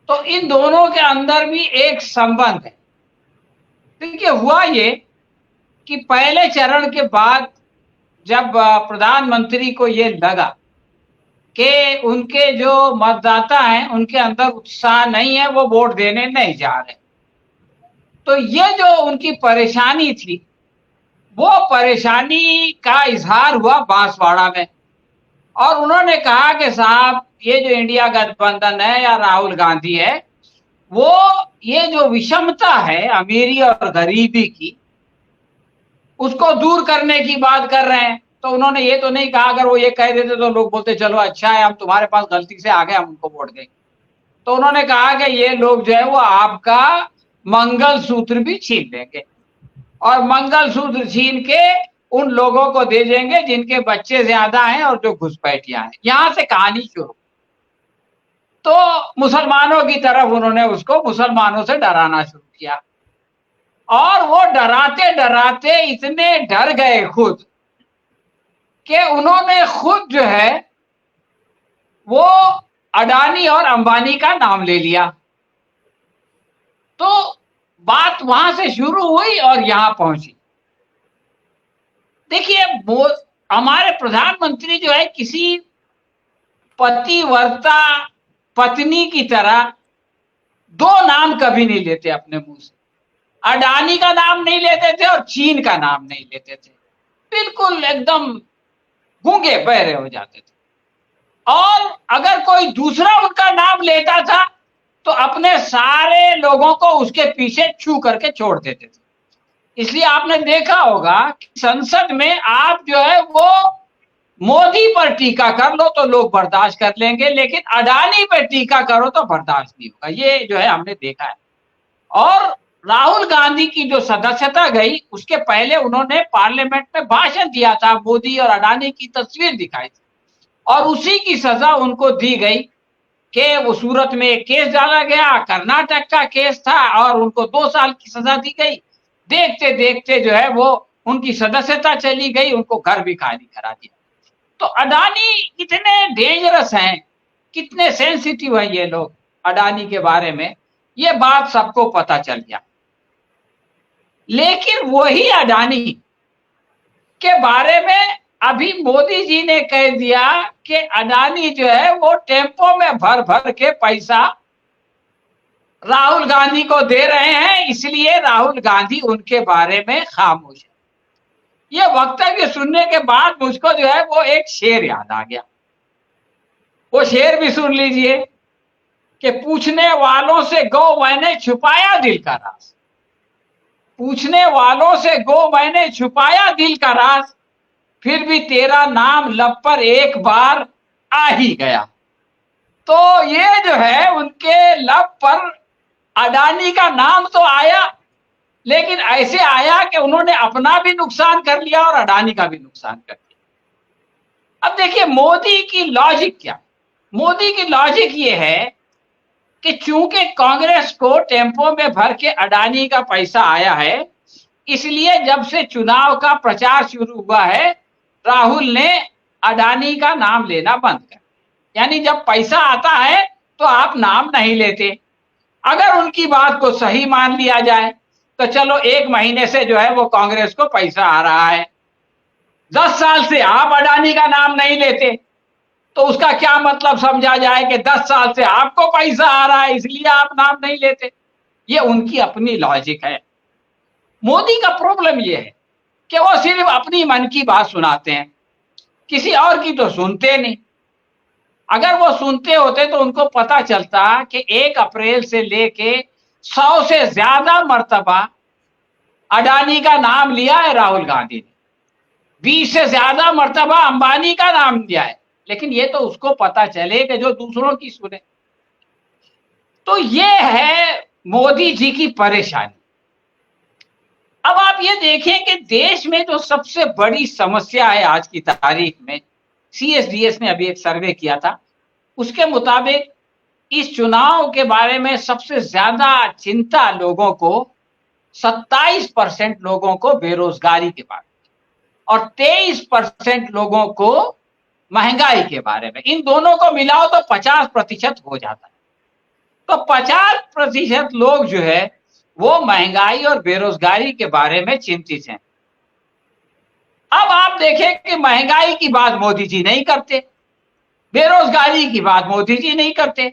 तो इन दोनों के अंदर भी एक संबंध है। देखिए, हुआ ये कि पहले चरण के बाद जब प्रधानमंत्री को ये लगा कि उनके जो मतदाता हैं उनके अंदर उत्साह नहीं है, वो वोट देने नहीं जा रहे, तो ये जो उनकी परेशानी थी, वो परेशानी का इजहार हुआ बांसवाड़ा में। और उन्होंने कहा कि साहब, ये जो इंडिया गठबंधन है या राहुल गांधी है, वो ये जो विषमता है अमीरी और गरीबी की, उसको दूर करने की बात कर रहे हैं। तो उन्होंने ये तो नहीं कहा, अगर वो ये कह देते तो लोग बोलते चलो अच्छा है, हम तुम्हारे पास गलती से आ गए, हम उनको वोट देंगे। तो उन्होंने कहा कि ये लोग जो है वो आपका मंगलसूत्र भी छीन लेंगे, और मंगलसूत्र छीन के उन लोगों को दे देंगे जिनके बच्चे ज्यादा हैं और जो घुसपैठियां हैं। यहां से कहानी शुरू। तो मुसलमानों की तरफ उन्होंने उसको मुसलमानों से डराना शुरू किया, और वो डराते डराते इतने डर गए खुद कि उन्होंने खुद जो है वो अडानी और अंबानी का नाम ले लिया। तो बात वहां से शुरू हुई और यहां पहुंची। देखिए, हमारे प्रधानमंत्री जो है किसी पतिव्रता पत्नी की तरह 2 नाम कभी नहीं लेते अपने मुंह से। अडानी का नाम नहीं लेते थे और चीन का नाम नहीं लेते थे, बिल्कुल एकदम गूंगे बहरे हो जाते थे। और अगर कोई दूसरा उनका नाम लेता था तो अपने सारे लोगों को उसके पीछे छू करके छोड़ देते थे। इसलिए आपने देखा होगा कि संसद में आप जो है वो मोदी पर टीका कर लो तो लोग बर्दाश्त कर लेंगे, लेकिन अडानी पर टीका करो तो बर्दाश्त नहीं होगा। ये जो है हमने देखा है। और राहुल गांधी की जो सदस्यता गई, उसके पहले उन्होंने पार्लियामेंट में भाषण दिया था, मोदी और अडानी की तस्वीर दिखाई थी, और उसी की सजा उनको दी गई कि वो सूरत में एक केस डाला गया, कर्नाटक का केस था, और उनको 2 साल की सजा दी गई। देखते देखते जो है वो उनकी सदस्यता चली गई, उनको घर भी खाली करा दिया। तो अडानी कितने डेंजरस हैं, कितने सेंसिटिव हैं ये लोग अडानी के बारे में, ये बात सबको पता चल गया। लेकिन वही अडानी के बारे में अभी मोदी जी ने कह दिया कि अडानी जो है वो टेम्पो में भर भर के पैसा राहुल गांधी को दे रहे हैं, इसलिए राहुल गांधी उनके बारे में खामोश है। ये वक्तव्य सुनने के बाद मुझको जो है वो एक शेर याद आ गया। वो शेर भी सुन लीजिए कि पूछने वालों से गो मैंने छुपाया दिल का राज, पूछने वालों से गो मैंने छुपाया दिल का राज, फिर भी तेरा नाम लब पर एक बार आ ही गया। तो ये जो है उनके लब पर अडानी का नाम तो आया, लेकिन ऐसे आया कि उन्होंने अपना भी नुकसान कर लिया और अडानी का भी नुकसान कर लिया। अब देखिए मोदी की लॉजिक क्या, मोदी की लॉजिक ये है कि चूंकि कांग्रेस को टेम्पो में भर के अडानी का पैसा आया है, इसलिए जब से चुनाव का प्रचार शुरू हुआ है राहुल ने अडानी का नाम लेना बंद कर, यानी जब पैसा आता है तो आप नाम नहीं लेते। अगर उनकी बात को सही मान लिया जाए तो चलो 1 महीने से जो है वो कांग्रेस को पैसा आ रहा है, 10 साल से आप अडानी का नाम नहीं लेते, तो उसका क्या मतलब समझा जाए कि 10 साल से आपको पैसा आ रहा है इसलिए आप नाम नहीं लेते। ये उनकी अपनी लॉजिक है। मोदी का प्रॉब्लम ये है कि वो सिर्फ अपनी मन की बात सुनाते हैं, किसी और की तो सुनते नहीं। अगर वो सुनते होते तो उनको पता चलता कि 1 अप्रैल से लेके 100 से ज्यादा मर्तबा अडानी का नाम लिया है राहुल गांधी ने, 20 से ज्यादा मर्तबा अंबानी का नाम लिया है, लेकिन ये तो उसको पता चले कि जो दूसरों की सुने। तो ये है मोदी जी की परेशानी। अब आप ये देखें कि देश में जो सबसे बड़ी समस्या है आज की तारीख में, CSDS ने अभी एक सर्वे किया था, उसके मुताबिक इस चुनाव के बारे में सबसे ज्यादा चिंता लोगों को 27% लोगों को बेरोजगारी के बारे में और 23% लोगों को महंगाई के बारे में। इन दोनों को मिलाओ तो 50% हो जाता है। तो 50% लोग जो है वो महंगाई और बेरोजगारी के बारे में चिंतित हैं। अब आप देखें कि महंगाई की बात मोदी जी नहीं करते, बेरोजगारी की बात मोदी जी नहीं करते,